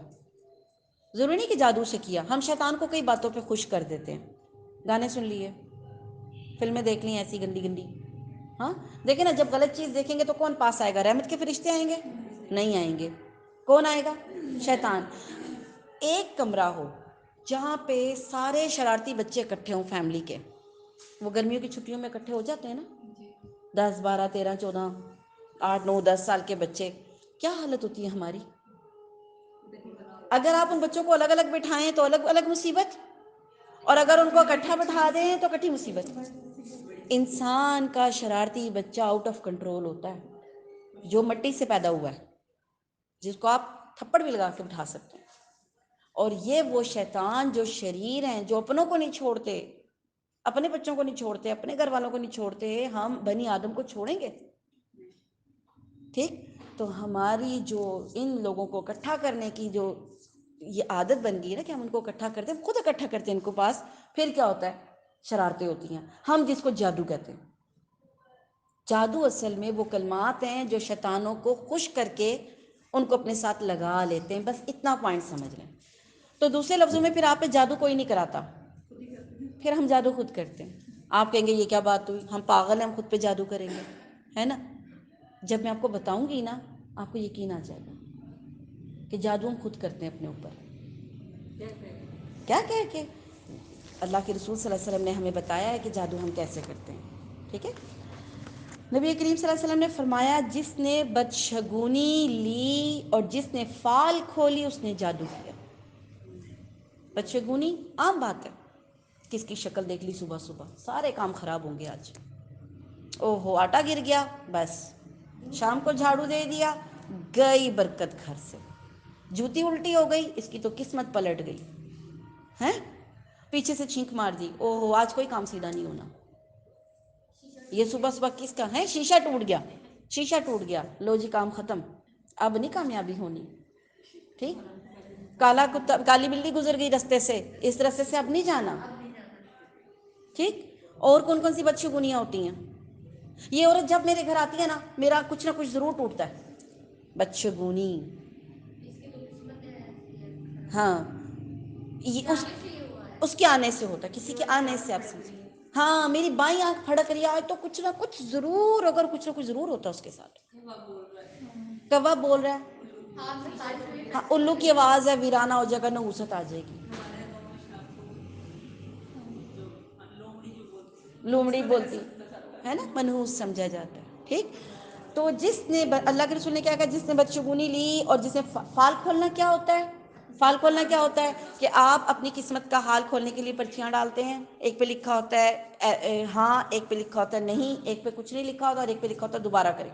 ضروری نہیں کہ جادو سے کیا، ہم شیطان کو کئی باتوں پہ خوش کر دیتے ہیں. گانے سن لیے، فلمیں دیکھ لی ایسی گندی گندی. ہاں دیکھیں نا جب غلط چیز دیکھیں گے تو کون پاس آئے گا؟ رحمت کے فرشتے آئیں گے؟ نہیں آئیں گے. کون آئے گا؟ شیطان. ایک کمرہ ہو جہاں پہ سارے شرارتی بچے اکٹھے ہوں فیملی کے، وہ گرمیوں کی چھٹیوں میں اکٹھے ہو جاتے ہیں نا، 10 12 13 14 8 9 10 سال کے بچے، کیا حالت ہوتی ہے ہماری؟ اگر آپ ان بچوں کو الگ الگ بٹھائیں تو الگ الگ مصیبت، اور اگر ان کو اکٹھا بٹھا دیں تو اکٹھی مصیبت. انسان کا شرارتی بچہ آؤٹ آف کنٹرول ہوتا ہے، جو مٹی سے پیدا ہوا ہے، جس کو آپ تھپڑ بھی لگا کے بٹھا سکتے ہیں. اور یہ وہ شیطان جو شریر ہیں، جو اپنوں کو نہیں چھوڑتے، اپنے بچوں کو نہیں چھوڑتے، اپنے گھر والوں کو نہیں چھوڑتے، ہم بنی آدم کو چھوڑیں گے؟ ٹھیک. تو ہماری جو ان لوگوں کو اکٹھا کرنے کی جو یہ عادت بن گئی ہے نا کہ ہم ان کو اکٹھا کرتے ہیں، خود اکٹھا کرتے ہیں ان کو پاس، پھر کیا ہوتا ہے؟ شرارتیں ہوتی ہیں. ہم جس کو جادو کہتے ہیں. جادو اصل میں وہ کلمات ہیں جو شیطانوں کو خوش کر کے ان کو اپنے ساتھ لگا لیتے ہیں. بس اتنا پوائنٹ سمجھ لیں. تو دوسرے لفظوں میں پھر آپ پہ جادو کوئی نہیں کراتا، پھر ہم جادو خود کرتے ہیں. آپ کہیں گے یہ کیا بات ہوئی، ہم پاگل ہیں، ہم خود پہ جادو کریں گے، ہے نا؟ جب میں آپ کو بتاؤں گی نا آپ کو یقین آ جائے گا کہ جادو ہم خود کرتے ہیں اپنے اوپر. کیا کہہ کے؟ اللہ کے رسول صلی اللہ علیہ وسلم نے ہمیں بتایا ہے کہ جادو ہم کیسے کرتے ہیں. ٹھیک ہے. نبی کریم صلی اللہ علیہ وسلم نے فرمایا جس نے بدشگونی لی اور جس نے فال کھولی اس نے جادو کیا. بدشگونی عام بات ہے، کس کی شکل دیکھ لی صبح صبح، سارے کام خراب ہوں گے آج. او ہو آٹا گر گیا، بس. شام کو جھاڑو دے دیا، گئی برکت گھر سے. جوتی الٹی ہو گئی، اس کی تو قسمت پلٹ گئی. ہیں؟ پیچھے سے چھینک مار دی، او ہو آج کوئی کام سیدھا نہیں ہونا. یہ صبح صبح کس کا ہے؟ شیشہ ٹوٹ گیا، شیشہ ٹوٹ گیا، لو جی کام ختم، اب نہیں کامیابی ہونی. ٹھیک. کالا کتا، کالی بلی گزر گئی رستے سے، اس رستے سے اب نہیں جانا. ٹھیک. اور کون کون سی بدشگونیاں ہوتی ہیں؟ یہ عورت جب میرے گھر آتی ہے نا میرا کچھ نہ کچھ ضرور ٹوٹتا ہے. بدشگونی. ہاں. یہ اس اس کے آنے سے ہوتا ہے، کسی کے آنے سے آپ سمجھیں۔ ہاں میری بائیں آنکھ پھڑک رہی ہے آج تو کچھ نہ کچھ ضرور، اگر کچھ نہ کچھ ضرور ہوتا ہے اس کے ساتھ۔ کوا بول رہا ہے، ہاں الو کی آواز ہے، ویرانہ ہو جائے گا، نحوست آ جائے گی۔ لومڑی بولتی ہے نا، منحوس سمجھا جاتا ہے، ٹھیک۔ تو جس نے اللہ کے رسول نے کیا کہا، جس نے بدشگونی لی اور جس نے فال کھولنا کیا ہوتا ہے؟ فال کھولنا کیا ہوتا ہے کہ آپ اپنی قسمت کا حال کھولنے کے لیے پرچیاں ڈالتے ہیں، ایک پہ لکھا ہوتا ہے ہاں، ایک پہ لکھا ہوتا ہے نہیں، ایک پہ کچھ نہیں لکھا ہوتا اور ایک پہ لکھا ہوتا ہے دوبارہ کریں،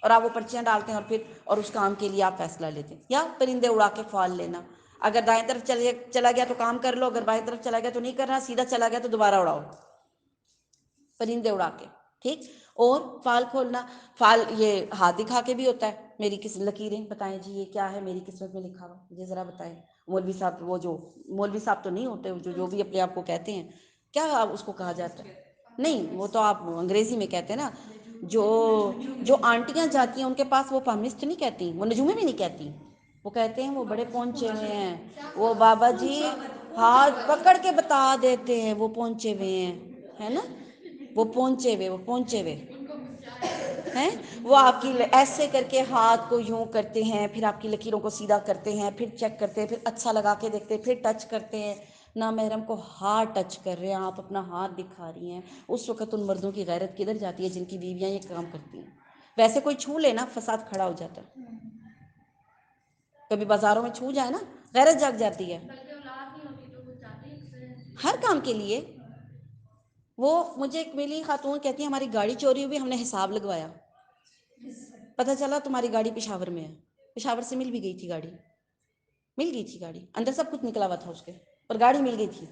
اور آپ وہ پرچیاں ڈالتے ہیں اور پھر اور اس کام کے لیے آپ فیصلہ لیتے ہیں۔ یا پرندے اڑا کے فال لینا، اگر دائیں طرف چلا گیا تو کام کر لو، اگر بائیں طرف چلا گیا تو نہیں کرنا، سیدھا چلا گیا تو دوبارہ اڑاؤ، پرندے اڑا کے، ٹھیک۔ اور فال کھولنا، فال یہ ہاتھ دکھا کے بھی ہوتا ہے، میری کس لکیریں بتائیں جی یہ کیا ہے میری قسمت میں لکھا ہوا، مجھے ذرا بتائیں۔ مولوی صاحب، وہ جو مولوی صاحب تو نہیں ہوتے، جو بھی اپنے آپ کو کہتے ہیں، کیا اس کو کہا جاتا ہے؟ نہیں وہ تو آپ انگریزی میں کہتے ہیں نا، جو آنٹیاں جاتی ہیں ان کے پاس وہ پامسٹ نہیں کہتی، وہ نجومے بھی نہیں کہتی، وہ کہتے ہیں وہ بڑے پہنچے ہوئے ہیں، وہ بابا جی ہاتھ پکڑ کے بتا دیتے ہیں وہ پہنچے ہوئے ہیں، ہے نا، وہ پہنچے ہوئے ہیں، وہ آپ کی ایسے کر کے ہاتھ کو یوں کرتے ہیں، پھر آپ کی لکیروں کو سیدھا کرتے ہیں، پھر چیک کرتے ہیں، پھر اچھا لگا کے دیکھتے ہیں، پھر ٹچ کرتے ہیں، نامحرم کو ہاتھ ٹچ کر رہے ہیں، آپ اپنا ہاتھ دکھا رہی ہیں، اس وقت ان مردوں کی غیرت کدھر جاتی ہے جن کی بیویاں یہ کام کرتی ہیں؟ ویسے کوئی چھو لے نا فساد کھڑا ہو جاتا ہے، کبھی بازاروں میں چھو جائے نا غیرت جاگ جاتی ہے، ہر کام کے لیے۔ وہ مجھے ایک ملی خاتون کہتی ہیں ہماری گاڑی چوری ہوئی، ہم نے حساب لگوایا، پتہ چلا تمہاری گاڑی پشاور میں ہے، پشاور سے مل بھی گئی تھی گاڑی، مل گئی تھی گاڑی، اندر سب کچھ نکلا ہوا تھا اس کے، پر گاڑی مل گئی تھی،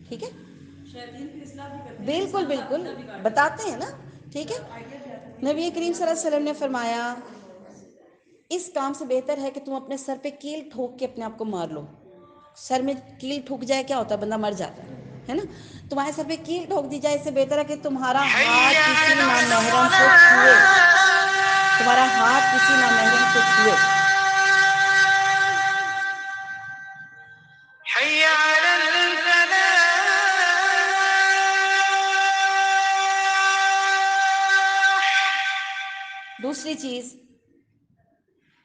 ٹھیک ہے، بالکل بالکل بتاتے ہیں نا، ٹھیک ہے۔ نبی کریم صلی اللہ علیہ وسلم نے فرمایا اس کام سے بہتر ہے کہ تم اپنے سر پہ کیل ٹھوک کے اپنے آپ کو مار لو۔ سر میں کیل ٹھوک جائے کیا ہوتا ہے؟ بندہ مر جاتا ہے نا، تمہارے سر پہ کیل ٹھوک دی جائے، اس سے بہتر ہے کہ تمہارا ہاتھ کسی نامحرم کو چھوئے، تمہارا ہاتھ کسی نامحرم کو چھوئے۔ دوسری چیز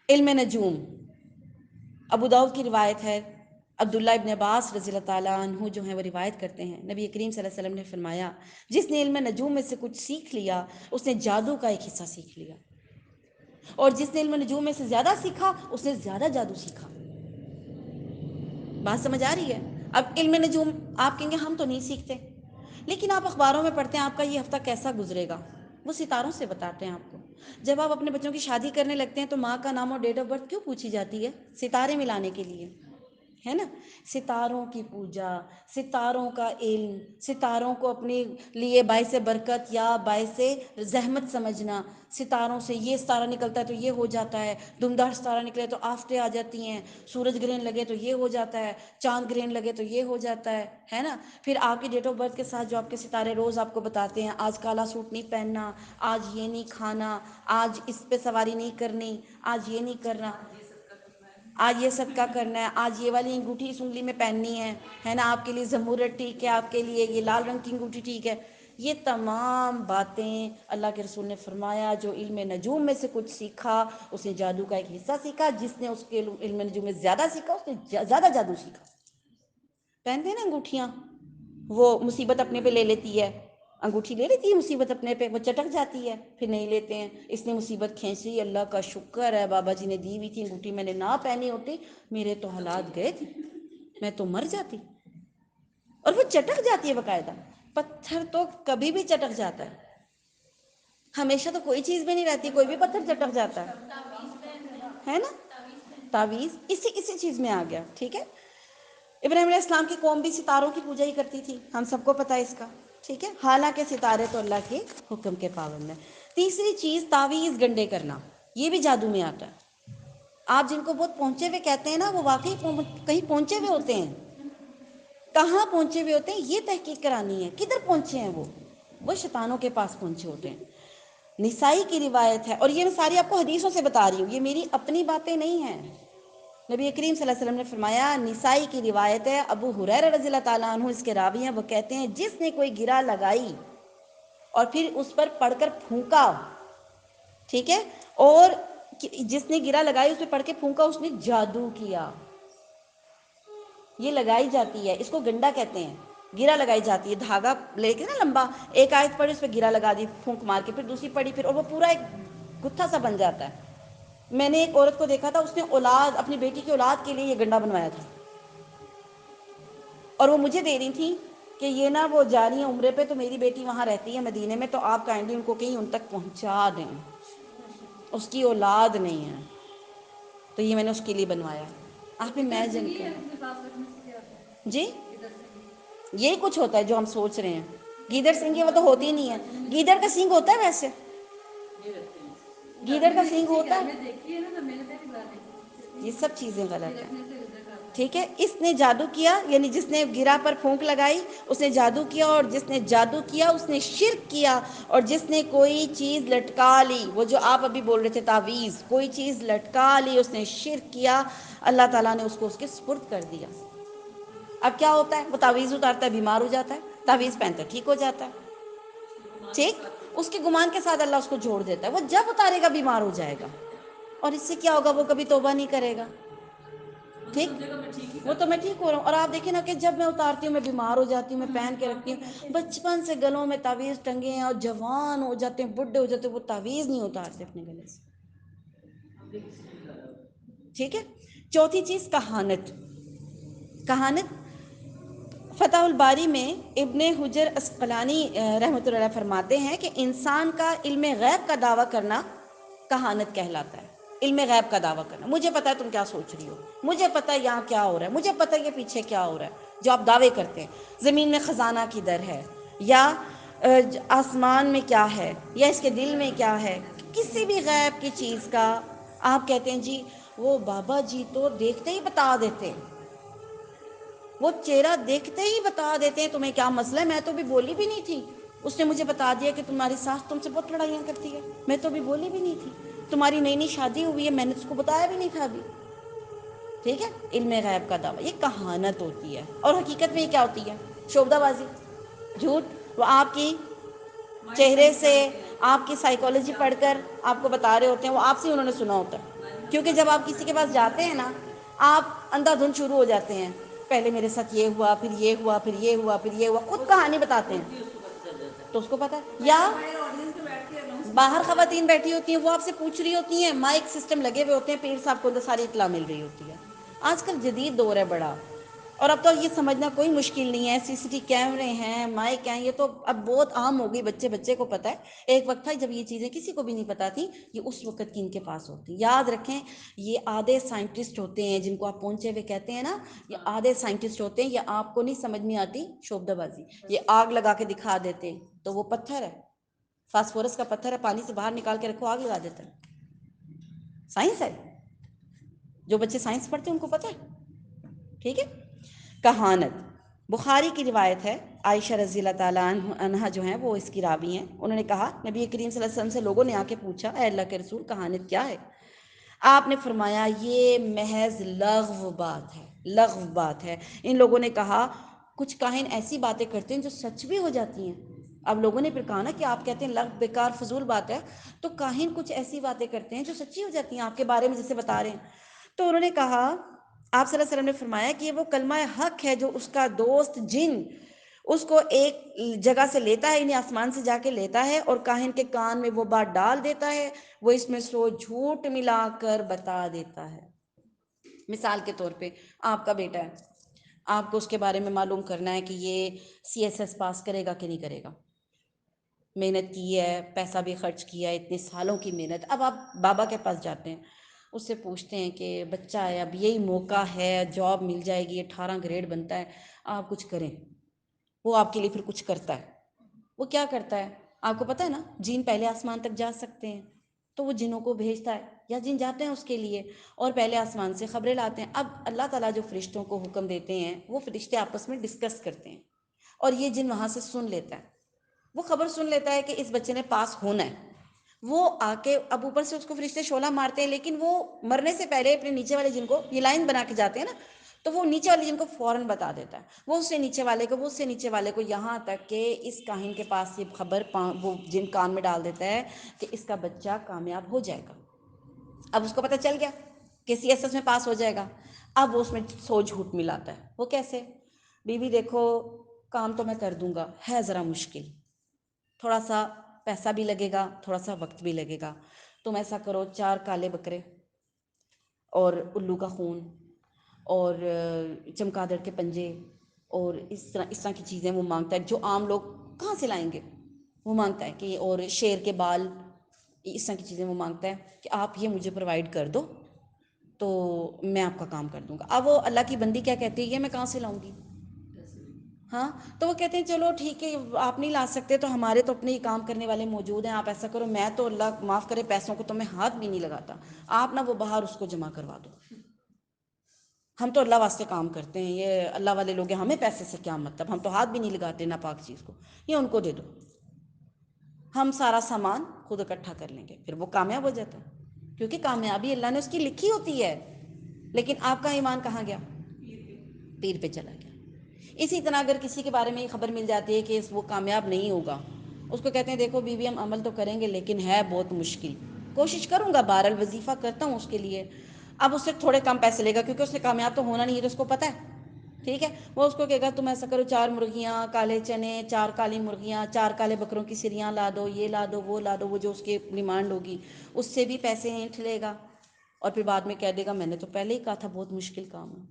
علم نجوم، ابو داؤد کی روایت ہے، عبداللہ ابن عباس رضی اللہ تعالیٰ عنہ جو ہیں وہ روایت کرتے ہیں، نبی کریم صلی اللہ علیہ وسلم نے فرمایا جس نے علم نجوم میں سے کچھ سیکھ لیا اس نے جادو کا ایک حصہ سیکھ لیا، اور جس نے علم نجوم میں سے زیادہ سیکھا اس نے زیادہ جادو سیکھا۔ بات سمجھ آ رہی ہے؟ اب علم نجوم آپ کہیں گے ہم تو نہیں سیکھتے، لیکن آپ اخباروں میں پڑھتے ہیں آپ کا یہ ہفتہ کیسا گزرے گا، وہ ستاروں سے بتاتے ہیں آپ کو۔ جب آپ اپنے بچوں کی شادی کرنے لگتے ہیں تو ماں کا نام اور ڈیٹ آف برتھ کیوں پوچھی جاتی ہے؟ ستارے ملانے کے لیے، ہے نا، ستاروں کی پوجا، ستاروں کا علم، ستاروں کو اپنے لیے باعث برکت یا باعث زحمت سمجھنا، ستاروں سے یہ ستارہ نکلتا ہے تو یہ ہو جاتا ہے، دمدار ستارہ نکلے تو آفتیں آ جاتی ہیں، سورج گرہن لگے تو یہ ہو جاتا ہے، چاند گرہن لگے تو یہ ہو جاتا ہے نا، پھر آپ کی ڈیٹ آف برتھ کے ساتھ جو آپ کے ستارے روز آپ کو بتاتے ہیں، آج کالا سوٹ نہیں پہننا، آج یہ نہیں کھانا، آج اس پہ سواری نہیں کرنی، آج یہ نہیں کرنا، آج یہ صدقہ کرنا ہے، آج یہ والی انگوٹھی اس انگلی میں پہننی ہے نا، آپ کے لیے زمرد ٹھیک ہے، آپ کے لیے یہ لال رنگ کی انگوٹھی ٹھیک ہے۔ یہ تمام باتیں اللہ کے رسول نے فرمایا جو علم نجوم میں سے کچھ سیکھا اس نے جادو کا ایک حصہ سیکھا، جس نے اس کے علم نجوم میں زیادہ سیکھا اس نے زیادہ جادو سیکھا۔ پہنتے ہیں نا انگوٹھیاں، وہ مصیبت اپنے پہ لے لیتی ہے، انگوٹھی لے لیتی ہے مصیبت اپنے پہ، وہ چٹک جاتی ہے پھر نہیں لیتے ہیں، اس نے مصیبت کھینچی، اللہ کا شکر ہے بابا جی نے دی ہوئی تھی انگوٹھی، میں نے نہ پہنی ہوتی میرے تو حالات گئے تھے، میں تو مر جاتی، اور وہ چٹک جاتی ہے باقاعدہ۔ پتھر تو کبھی بھی چٹک جاتا ہے، ہمیشہ تو کوئی چیز بھی نہیں رہتی، کوئی بھی پتھر چٹک جاتا ہے نا، تعویذ اسی چیز میں آ گیا، ٹھیک ہے۔ ابراہیم علیہ السلام کی قوم بھی ستاروں کی پوجا ہی کرتی تھی، ہم سب کو پتہ ہے اس کا، ٹھیک ہے، حالانکہ ستارے تو اللہ کے حکم کے پابند ہیں۔ تیسری چیز تعویذ گنڈے کرنا، یہ بھی جادو میں آتا ہے۔ آپ جن کو بہت پہنچے ہوئے کہتے ہیں نا وہ واقعی کہیں پہنچے ہوئے ہوتے ہیں، کہاں پہنچے ہوئے ہوتے ہیں یہ تحقیق کرانی ہے، کدھر پہنچے ہیں وہ شیطانوں کے پاس پہنچے ہوتے ہیں۔ نسائی کی روایت ہے، اور یہ میں ساری آپ کو حدیثوں سے بتا رہی ہوں، یہ میری اپنی باتیں نہیں ہیں، نبی کریم صلی اللہ علیہ وسلم نے فرمایا، نسائی کی روایت ہے، ابو ہریرہ رضی اللہ تعالیٰ عنہ اس کے راوی ہیں، وہ کہتے ہیں جس نے کوئی گرہ لگائی اور پھر اس پر پڑھ کر پھونکا، ٹھیک ہے، اور جس نے گرہ لگائی اس پہ پڑھ کے پھونکا، اس نے جادو کیا. یہ لگائی جاتی ہے، اس کو گنڈا کہتے ہیں. گرہ لگائی جاتی ہے، دھاگا لے کے نا لمبا، ایک آیت پڑھی اس پہ گرہ لگا دی پھونک مار کے، پھر دوسری پڑھی، پھر، اور وہ پورا ایک گتھا سا بن جاتا ہے. میں نے ایک عورت کو دیکھا تھا، اس نے اولاد، اپنی بیٹی کی اولاد کے لیے یہ گنڈا بنوایا تھا، اور وہ مجھے دے رہی تھی کہ یہ نا وہ جا رہی ہیں عمرے پہ، تو میری بیٹی وہاں رہتی ہے مدینے میں، تو آپ کائنڈلی ان کو کہیں ان تک پہنچا دیں، اس کی اولاد نہیں ہے، تو یہ میں نے اس کے لیے بنوایا. آپ امیجن کریں. جی یہی کچھ ہوتا ہے جو ہم سوچ رہے ہیں. گیدڑ سینگی وہ تو ہوتی ہی نہیں ہے. گیدڑ کا سینگ ہوتا ہے ویسے؟ گیدڑ کا سینگ ہوتا ہے؟ یہ سب چیزیں غلط ہیں. ٹھیک ہے، اس نے جادو کیا، یعنی جس نے گرہ پر پھونک لگائی اس نے جادو کیا، اور جس نے جادو کیا اس نے شرک کیا، اور جس نے کوئی چیز لٹکا لی، وہ جو آپ ابھی بول رہے تھے تعویذ، کوئی چیز لٹکا لی اس نے شرک کیا، اللہ تعالیٰ نے اس کو اس کے سپرد کر دیا. اب کیا ہوتا ہے؟ وہ تعویذ اتارتا ہے بیمار ہو جاتا ہے، تعویذ پہنتا ہے ٹھیک ہو جاتا ہے. ٹھیک، اس کے گمان کے ساتھ اللہ اس کو جوڑ دیتا ہے، وہ جب اتارے گا بیمار ہو جائے گا، اور اس سے کیا ہوگا؟ وہ کبھی توبہ نہیں کرے گا. ٹھیک، وہ تو میں ٹھیک ہو رہا ہوں، اور آپ دیکھیں نا کہ جب میں اتارتی ہوں میں بیمار ہو جاتی ہوں، میں پہن کے رکھتی ہوں. بچپن سے گلوں میں تعویذ ٹنگے ہیں، اور جوان ہو جاتے ہیں، بڈھے ہو جاتے ہیں، وہ تعویذ نہیں اتارتے اپنے گلے سے. ٹھیک ہے. چوتھی چیز کہانت. کہانت، فتح الباری میں ابن حجر عسقلانی رحمۃ اللہ علیہ فرماتے ہیں کہ انسان کا علم غیب کا دعویٰ کرنا کہانت کہلاتا ہے. علم غیب کا دعویٰ کرنا، مجھے پتا ہے تم کیا سوچ رہی ہو، مجھے پتا ہے یہاں کیا ہو رہا ہے، مجھے پتا ہے یہ پیچھے کیا ہو رہا ہے، جو آپ دعوے کرتے ہیں. زمین میں خزانہ کدھر ہے، یا آسمان میں کیا ہے، یا اس کے دل میں کیا ہے، کسی بھی غیب کی چیز کا آپ کہتے ہیں جی وہ بابا جی تو دیکھتے ہی بتا دیتے ہیں، وہ چہرہ دیکھتے ہی بتا دیتے ہیں تمہیں کیا مسئلہ ہے. میں تو بھی بولی بھی نہیں تھی، اس نے مجھے بتا دیا کہ تمہاری ساس تم سے بہت لڑائیاں کرتی ہے. میں تو بھی بولی بھی نہیں تھی، تمہاری نئی نئی شادی ہوئی ہے، میں نے اس کو بتایا بھی نہیں تھا ابھی. ٹھیک ہے، علم غیب کا دعویٰ یہ کہانت ہوتی ہے. اور حقیقت میں یہ کیا ہوتی ہے؟ شعبدہ بازی، جھوٹ. وہ آپ کی چہرے سے، آپ کی سائیکالوجی پڑھ کر آپ کو بتا رہے ہوتے ہیں، وہ آپ سے انہوں نے سنا ہوتا ہے. کیونکہ جب آپ کسی کے پاس جاتے ہیں نا، آپ اندھا دھند شروع ہو جاتے ہیں، پہلے میرے ساتھ یہ ہوا، پھر یہ ہوا، پھر یہ ہوا، پھر یہ ہوا، خود کہانی بتاتے ہیں تو اس کو پتہ ہے. یا باہر خواتین بیٹھی ہوتی ہیں، وہ آپ سے پوچھ رہی ہوتی ہیں، مائک سسٹم لگے ہوئے ہوتے ہیں، پیر صاحب کو ساری اطلاع مل رہی ہوتی ہے. آج کل جدید دور ہے بڑا، اور اب تو یہ سمجھنا کوئی مشکل نہیں ہے، سی سی ٹی کیمرے ہیں، مائک ہیں، یہ تو اب بہت عام ہو گئی، بچے بچے کو پتہ ہے. ایک وقت تھا جب یہ چیزیں کسی کو بھی نہیں پتہ تھی، یہ اس وقت کی ان کے پاس ہوتی. یاد رکھیں، یہ آدھے سائنٹسٹ ہوتے ہیں جن کو آپ پہنچے ہوئے کہتے ہیں نا، یہ آدھے سائنٹسٹ ہوتے ہیں. یہ آپ کو نہیں سمجھ میں آتی شعبدہ بازی. یہ آگ لگا کے دکھا دیتے تو وہ پتھر ہے، فاسفورس کا پتھر ہے، پانی سے باہر نکال کے رکھو آگ لگا دیتا ہے. سائنس ہے، جو بچے سائنس پڑھتے ہیں ان کو پتہ ہے. ٹھیک ہے. کہانت، بخاری کی روایت ہے، عائشہ رضی اللہ تعالیٰ عنہا جو ہیں وہ اس کی راوی ہیں. انہوں نے کہا نبی کریم صلی اللہ علیہ وسلم سے لوگوں نے آ کے پوچھا، اے اللہ کے رسول کہانت کیا ہے؟ آپ نے فرمایا یہ محض لغو بات ہے، لغو بات ہے. ان لوگوں نے کہا کچھ کاہن ایسی باتیں کرتے ہیں جو سچ بھی ہو جاتی ہیں. اب لوگوں نے پھر کہا نا کہ آپ کہتے ہیں لغو بیکار فضول بات ہے، تو کاہن کچھ ایسی باتیں کرتے ہیں جو سچی ہو جاتی ہیں آپ کے بارے میں جیسے بتا رہے ہیں. تو انہوں نے کہا، آپ صلی اللہ علیہ وسلم نے فرمایا کہ وہ کلمہ حق ہے جو اس کا دوست جن اس کو ایک جگہ سے لیتا ہے، یعنی آسمان سے جا کے لیتا ہے، اور کاہن کے کان میں وہ بات ڈال دیتا ہے، وہ اس میں سو جھوٹ ملا کر بتا دیتا ہے. مثال کے طور پہ آپ کا بیٹا ہے، آپ کو اس کے بارے میں معلوم کرنا ہے کہ یہ سی ایس ایس پاس کرے گا کہ نہیں کرے گا. محنت کی ہے، پیسہ بھی خرچ کیا ہے، اتنے سالوں کی محنت. اب آپ بابا کے پاس جاتے ہیں، اس سے پوچھتے ہیں کہ بچہ ہے، اب یہی موقع ہے، جاب مل جائے گی، 18 گریڈ بنتا ہے، آپ کچھ کریں. وہ آپ کے لیے پھر کچھ کرتا ہے. وہ کیا کرتا ہے آپ کو پتہ ہے نا؟ جین پہلے آسمان تک جا سکتے ہیں تو وہ جنوں کو بھیجتا ہے، یا جن جاتے ہیں اس کے لیے اور پہلے آسمان سے خبریں لاتے ہیں. اب اللہ تعالیٰ جو فرشتوں کو حکم دیتے ہیں، وہ فرشتے آپس میں ڈسکس کرتے ہیں، اور یہ جن وہاں سے سن لیتا ہے، وہ خبر سن لیتا ہے کہ اس بچے نے پاس ہونا ہے. وہ آ کے اب اوپر سے اس کو فرشتے شعلہ مارتے ہیں، لیکن وہ مرنے سے پہلے اپنے نیچے والے جن کو یہ لائن بنا کے جاتے ہیں نا، تو وہ نیچے والے جن کو فوراً بتا دیتا ہے، وہ اس سے نیچے والے کو، وہ اس سے نیچے والے کو، یہاں تک کہ اس کاہن کے پاس یہ خبر وہ جن کان میں ڈال دیتا ہے کہ اس کا بچہ کامیاب ہو جائے گا۔ اب اس کو پتہ چل گیا کہ سی ایس ایس میں پاس ہو جائے گا، اب وہ اس میں سو جھوٹ ملاتا ہے۔ وہ کیسے؟ بیوی دیکھو کام تو میں کر دوں گا، ہے ذرا مشکل، تھوڑا سا پیسہ بھی لگے گا، تھوڑا سا وقت بھی لگے گا، تم ایسا کرو 4 کالے بکرے اور الو کا خون اور چمگادڑ کے پنجے اور اس طرح کی چیزیں وہ مانگتا ہے جو عام لوگ کہاں سے لائیں گے، وہ مانگتا ہے کہ، اور شیر کے بال، اس طرح کی چیزیں وہ مانگتا ہے کہ آپ یہ مجھے پرووائڈ کر دو تو میں آپ کا کام کر دوں گا۔ اب وہ اللہ کی بندی کیا کہتی ہے، یہ میں کہاں سے لاؤں گی؟ ہاں، تو وہ کہتے ہیں چلو ٹھیک ہے، آپ نہیں لا سکتے تو ہمارے تو اپنے ہی کام کرنے والے موجود ہیں، آپ ایسا کرو، میں تو اللہ معاف کرے پیسوں کو تو میں ہاتھ بھی نہیں لگاتا، آپ نہ وہ باہر اس کو جمع کروا دو، ہم تو اللہ واسطے کام کرتے ہیں، یہ اللہ والے لوگ ہیں، ہمیں پیسے سے کیا مطلب، ہم تو ہاتھ بھی نہیں لگاتے ناپاک چیز کو، یہ ان کو دے دو، ہم سارا سامان خود اکٹھا کر لیں گے۔ پھر وہ کامیاب ہو جاتا ہے، کیونکہ کامیابی اللہ نے اس کی لکھی ہوتی ہے، لیکن آپ کا ایمان کہاں گیا؟ پیر پہ چلا گیا۔ اسی طرح اگر کسی کے بارے میں یہ خبر مل جاتی ہے کہ وہ کامیاب نہیں ہوگا، اس کو کہتے ہیں دیکھو بیوی ہم عمل تو کریں گے لیکن ہے بہت مشکل، کوشش کروں گا، بہرحال وظیفہ کرتا ہوں اس کے لیے، اب اس سے تھوڑے کم پیسے لے گا کیونکہ اس نے کامیاب تو ہونا نہیں ہے، تو اس کو پتہ ہے، ٹھیک ہے، وہ اس کو کہے گا تم ایسا کرو 4 مرغیاں، کالے چنے، 4 کالی مرغیاں، 4 کالے بکروں کی سریاں لا دو، یہ لا دو وہ لا دو، وہ جو اس کی ڈیمانڈ ہوگی اس سے بھی پیسے اینٹھ لے گا، اور پھر بعد میں کہہ دے گا میں نے تو پہلے ہی کہا تھا بہت مشکل کام ہے،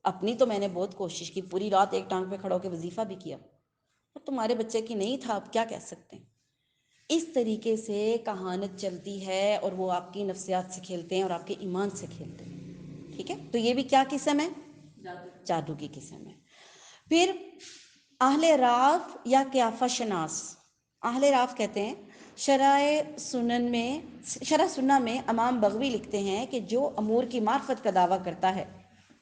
اپنی تو میں نے بہت کوشش کی، پوری رات ایک ٹانگ پہ کھڑا ہو کے وظیفہ بھی کیا، اور تمہارے بچے کی نہیں تھا، اب کیا کہہ سکتے ہیں۔ اس طریقے سے کہانت چلتی ہے، اور وہ آپ کی نفسیات سے کھیلتے ہیں اور آپ کے ایمان سے کھیلتے ہیں، ٹھیک ہے، تو یہ بھی کیا قسم ہے؟ جادو کی قسم ہے۔ پھر اہل راف یا قیافہ شناس، اہل راف کہتے ہیں شرح سنہ میں امام بغوی لکھتے ہیں کہ جو امور کی معرفت کا دعویٰ کرتا ہے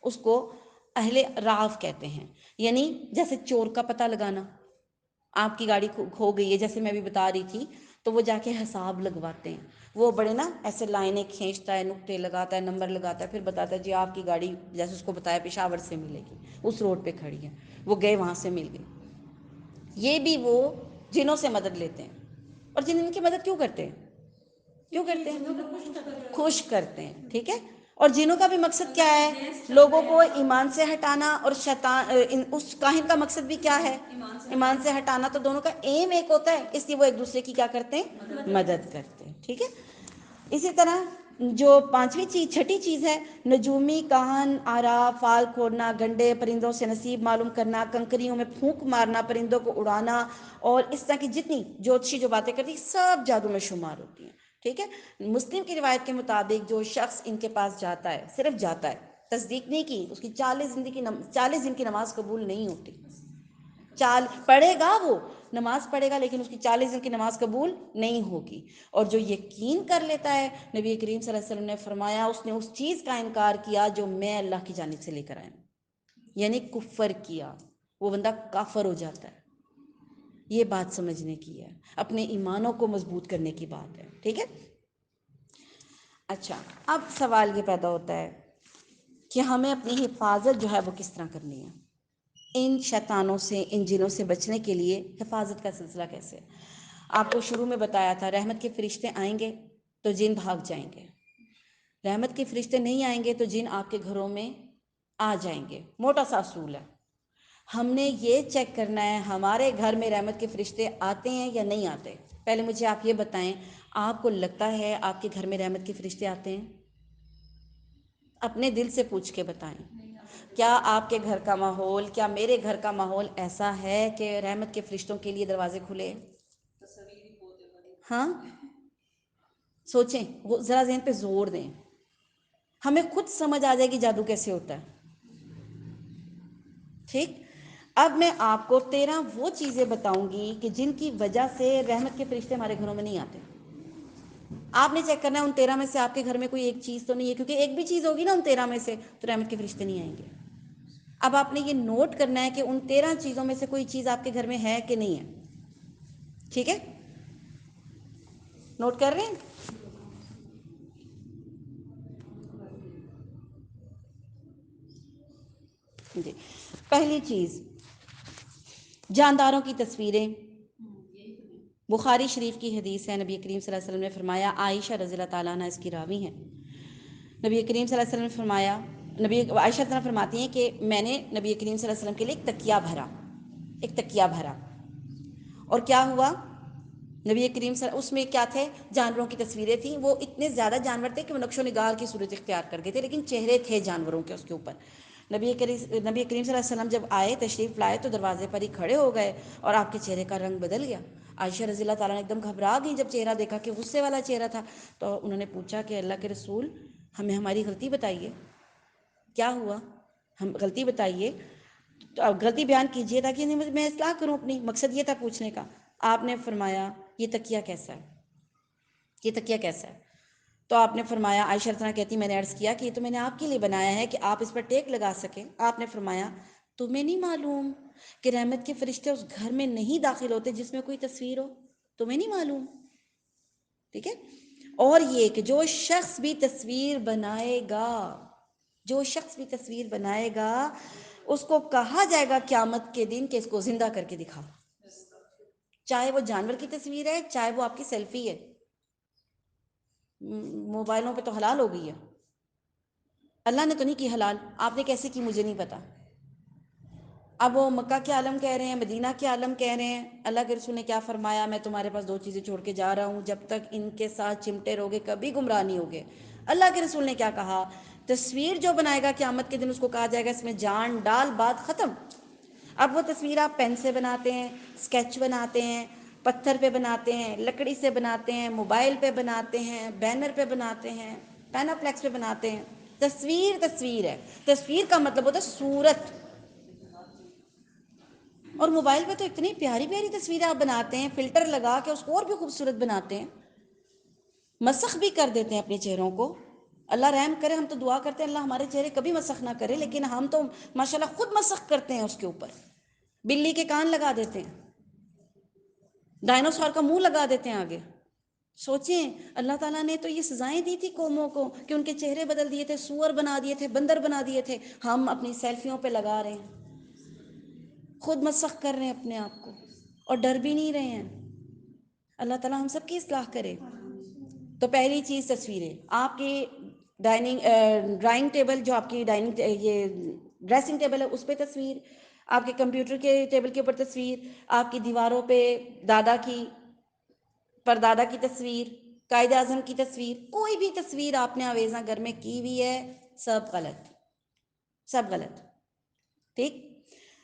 اس کو اہل راف کہتے ہیں، یعنی جیسے چور کا پتہ لگانا، آپ کی گاڑی کھو گئی ہے جیسے میں بھی بتا رہی تھی، تو وہ جا کے حساب لگواتے ہیں، وہ بڑے نا ایسے لائنیں کھینچتا ہے، نقطے لگاتا ہے، نمبر لگاتا ہے، پھر بتاتا ہے جی آپ کی گاڑی جیسے اس کو بتایا پشاور سے ملے گی، اس روڈ پہ کھڑی ہے، وہ گئے وہاں سے مل گئی۔ یہ بھی وہ جنوں سے مدد لیتے ہیں، اور جن ان کی مدد کیوں کرتے ہیں؟ کیوں کرتے ہیں؟ خوش کرتے ہیں، ٹھیک ہے، اور جنوں کا بھی مقصد کیا ہے؟ لوگوں کو ایمان سے ہٹانا، اور شیطان اس کاہن کا مقصد بھی کیا ہے؟ ایمان سے ہٹانا، تو دونوں کا ایم ایک ہوتا ہے، اس لیے وہ ایک دوسرے کی کیا کرتے ہیں؟ مدد کرتے ہیں، ٹھیک ہے۔ اسی طرح جو 5ویں چیز، چھٹی چیز ہے نجومی، کاہن، آراف، فال کھودنا، گنڈے پرندوں سے نصیب معلوم کرنا، کنکریوں میں پھونک مارنا، پرندوں کو اڑانا، اور اس طرح کی جتنی جوتشی جو باتیں کرتی سب جادو میں شمار ہوتی ہیں، ٹھیک ہے۔ مسلم کی روایت کے مطابق جو شخص ان کے پاس جاتا ہے، صرف جاتا ہے، تصدیق نہیں کی، اس کی 40 دن کی نماز قبول نہیں ہوتی، پڑھے گا، وہ نماز پڑھے گا لیکن اس کی 40 دن کی نماز قبول نہیں ہوگی، اور جو یقین کر لیتا ہے، نبی کریم صلی اللہ علیہ وسلم نے فرمایا اس نے اس چیز کا انکار کیا جو میں اللہ کی جانب سے لے کر آیا ہوں، یعنی کفر کیا، وہ بندہ کافر ہو جاتا ہے۔ یہ بات سمجھنے کی ہے، اپنے ایمانوں کو مضبوط کرنے کی بات ہے، ٹھیک ہے۔ اچھا، اب سوال یہ پیدا ہوتا ہے کہ ہمیں اپنی حفاظت جو ہے وہ کس طرح کرنی ہے، ان شیطانوں سے، ان جنوں سے بچنے کے لیے حفاظت کا سلسلہ کیسے؟ آپ کو شروع میں بتایا تھا رحمت کے فرشتے آئیں گے تو جن بھاگ جائیں گے، رحمت کے فرشتے نہیں آئیں گے تو جن آپ کے گھروں میں آ جائیں گے، موٹا سا اصول ہے۔ ہم نے یہ چیک کرنا ہے ہمارے گھر میں رحمت کے فرشتے آتے ہیں یا نہیں آتے۔ پہلے مجھے آپ یہ بتائیں، آپ کو لگتا ہے آپ کے گھر میں رحمت کے فرشتے آتے ہیں؟ اپنے دل سے پوچھ کے بتائیں، کیا آپ کے گھر کا ماحول، کیا میرے گھر کا ماحول ایسا ہے کہ رحمت کے فرشتوں کے لیے دروازے کھلے؟ ہاں، سوچیں، وہ ذرا ذہن پہ زور دیں، ہمیں خود سمجھ آ جائے گی جادو کیسے ہوتا ہے، ٹھیک۔ اب میں آپ کو 13 وہ چیزیں بتاؤں گی کہ جن کی وجہ سے رحمت کے فرشتے ہمارے گھروں میں نہیں آتے۔ آپ نے چیک کرنا ہے ان 13 میں سے آپ کے گھر میں کوئی ایک چیز تو نہیں ہے، کیونکہ ایک بھی چیز ہوگی نا ان 13 میں سے تو رحمت کے فرشتے نہیں آئیں گے۔ اب آپ نے یہ نوٹ کرنا ہے کہ ان 13 چیزوں میں سے کوئی چیز آپ کے گھر میں ہے کہ نہیں ہے، ٹھیک ہے۔ نوٹ کر رہے ہیں؟ جی، پہلی چیز، جانداروں کی تصویریں۔ بخاری شریف کی حدیث ہے، نبی کریم صلی اللہ علیہ وسلم نے فرمایا، عائشہ رضی اللہ تعالیٰ عنہ اس کی راوی ہیں، نبی کریم صلی اللہ علیہ وسلم نے فرمایا، عائشہ تعالیٰ فرماتی ہیں کہ میں نے نبی کریم صلی اللہ علیہ وسلم کے لیے ایک تکیہ بھرا، اور کیا ہوا؟ نبی کریم صلی اللہ اس میں کیا تھے؟ جانوروں کی تصویریں تھیں۔ وہ اتنے زیادہ جانور تھے کہ وہ نقش و نگار کی صورت اختیار کر گئے تھے، لیکن چہرے تھے جانوروں کے اس کے اوپر۔ نبی کریم صلی اللہ علیہ وسلم جب آئے، تشریف لائے، تو دروازے پر ہی کھڑے ہو گئے اور آپ کے چہرے کا رنگ بدل گیا۔ عائشہ رضی اللہ تعالیٰ نے ایک دم گھبرا گئی جب چہرہ دیکھا کہ غصے والا چہرہ تھا، تو انہوں نے پوچھا کہ اللہ کے رسول، ہمیں ہماری غلطی بتائیے، کیا ہوا؟ ہم غلطی بتائیے، تو اب غلطی بیان کیجیے تاکہ میں اصلاح کروں اپنی۔ مقصد یہ تھا پوچھنے کا۔ آپ نے فرمایا یہ تکیہ کیسا ہے، یہ تکیہ کیسا ہے؟ تو آپ نے فرمایا، عائشہ رضی اللہ کہتی میں نے عرض کیا کہ یہ تو میں نے آپ کے لیے بنایا ہے کہ آپ اس پر ٹیک لگا سکیں۔ آپ نے فرمایا تمہیں نہیں معلوم کہ رحمت کے فرشتے اس گھر میں نہیں داخل ہوتے جس میں کوئی تصویر ہو؟ تمہیں نہیں معلوم؟ ٹھیک ہے؟ اور یہ کہ جو شخص بھی تصویر بنائے گا، جو شخص بھی تصویر بنائے گا، اس کو کہا جائے گا قیامت کے دن کہ اس کو زندہ کر کے دکھا، چاہے وہ جانور کی تصویر ہے، چاہے وہ آپ کی سیلفی ہے۔ موبائلوں پہ تو حلال ہو گئی ہے، اللہ نے تو نہیں کی حلال، آپ نے کیسے کی مجھے نہیں پتا۔ اب وہ مکہ کے عالم کہہ رہے ہیں، مدینہ کے عالم کہہ رہے ہیں، اللہ کے رسول نے کیا فرمایا؟ میں تمہارے پاس دو چیزیں چھوڑ کے جا رہا ہوں، جب تک ان کے ساتھ چمٹے رہو گے کبھی گمراہ نہیں ہوگے۔ اللہ کے رسول نے کیا کہا؟ تصویر جو بنائے گا قیامت کے دن اس کو کہا جائے گا اس میں جان ڈال، بات ختم۔ اب وہ تصویر آپ پین سے بناتے ہیں، اسکیچ بناتے ہیں، پتھر پہ بناتے ہیں، لکڑی سے بناتے ہیں، موبائل پہ بناتے ہیں، بینر پہ بناتے ہیں، پیناپلیکس پہ بناتے ہیں، تصویر تصویر ہے۔ تصویر کا مطلب ہوتا ہے صورت، اور موبائل پہ تو اتنی پیاری پیاری تصویریں آپ بناتے ہیں، فلٹر لگا کے اس کو اور بھی خوبصورت بناتے ہیں، مسخ بھی کر دیتے ہیں اپنے چہروں کو۔ اللہ رحم کرے، ہم تو دعا کرتے ہیں اللہ ہمارے چہرے کبھی مسخ نہ کرے، لیکن ہم تو ماشاءاللہ خود مسخ کرتے ہیں اس کے اوپر، بلی کے کان لگا دیتے ہیں، ڈائنوسار کا منہ لگا دیتے ہیں آگے۔ سوچیں، اللہ تعالیٰ نے تو یہ سزائیں دی تھی قوموں کو کہ ان کے چہرے بدل دیے تھے، سور بنا دیے تھے، بندر بنا دیے تھے، ہم اپنی سیلفیوں پہ لگا رہے ہیں، خود مسخ کر رہے ہیں اپنے آپ کو اور ڈر بھی نہیں رہے ہیں۔ اللہ تعالیٰ ہم سب کی اصلاح کرے۔ تو پہلی چیز تصویریں، آپ کی ڈرائنگ ٹیبل، جو آپ کی یہ ڈریسنگ ٹیبل ہے اس پہ تصویر، آپ کے کمپیوٹر کے ٹیبل کے اوپر تصویر، آپ کی دیواروں پہ دادا کی، پردادا کی تصویر، قائد اعظم کی تصویر، کوئی بھی تصویر آپ نے آویزاں گھر میں کی ہوئی ہے، سب غلط، سب غلط۔ ٹھیک؟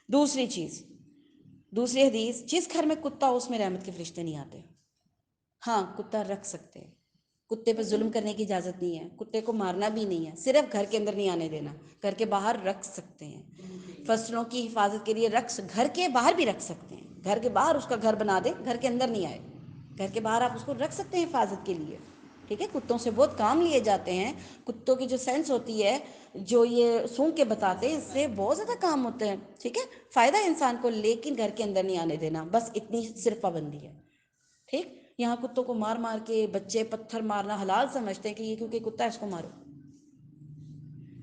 دوسری چیز، دوسری حدیث، جس گھر میں کتا ہو اس میں رحمت کے فرشتے نہیں آتے۔ ہاں کتا رکھ سکتے ہیں، کتے پہ ظلم کرنے کی اجازت نہیں ہے، کتے کو مارنا بھی نہیں ہے، صرف گھر کے اندر نہیں آنے دینا، گھر کے باہر رکھ سکتے ہیں، فصلوں کی حفاظت کے لیے گھر کے باہر بھی رکھ سکتے ہیں، گھر کے باہر اس کا گھر بنا دیں، گھر کے اندر نہیں آئے، گھر کے باہر آپ اس کو رکھ سکتے ہیں حفاظت کے لیے۔ ٹھیک ہے؟ کتوں سے بہت کام لیے جاتے ہیں، کتوں کی جو سینس ہوتی ہے، جو یہ سونگ کے بتاتے ہیں، اس سے بہت زیادہ کام ہوتے ہیں۔ ٹھیک ہے؟ فائدہ ہے انسان کو، لیکن گھر کے اندر نہیں آنے دینا، بس اتنی صرف پابندی ہے۔ ٹھیک؟ یہاں کتوں کو مار مار کے بچے پتھر مارنا حلال سمجھتے ہیں کہ یہ کیونکہ کتا ہے اس کو مارو۔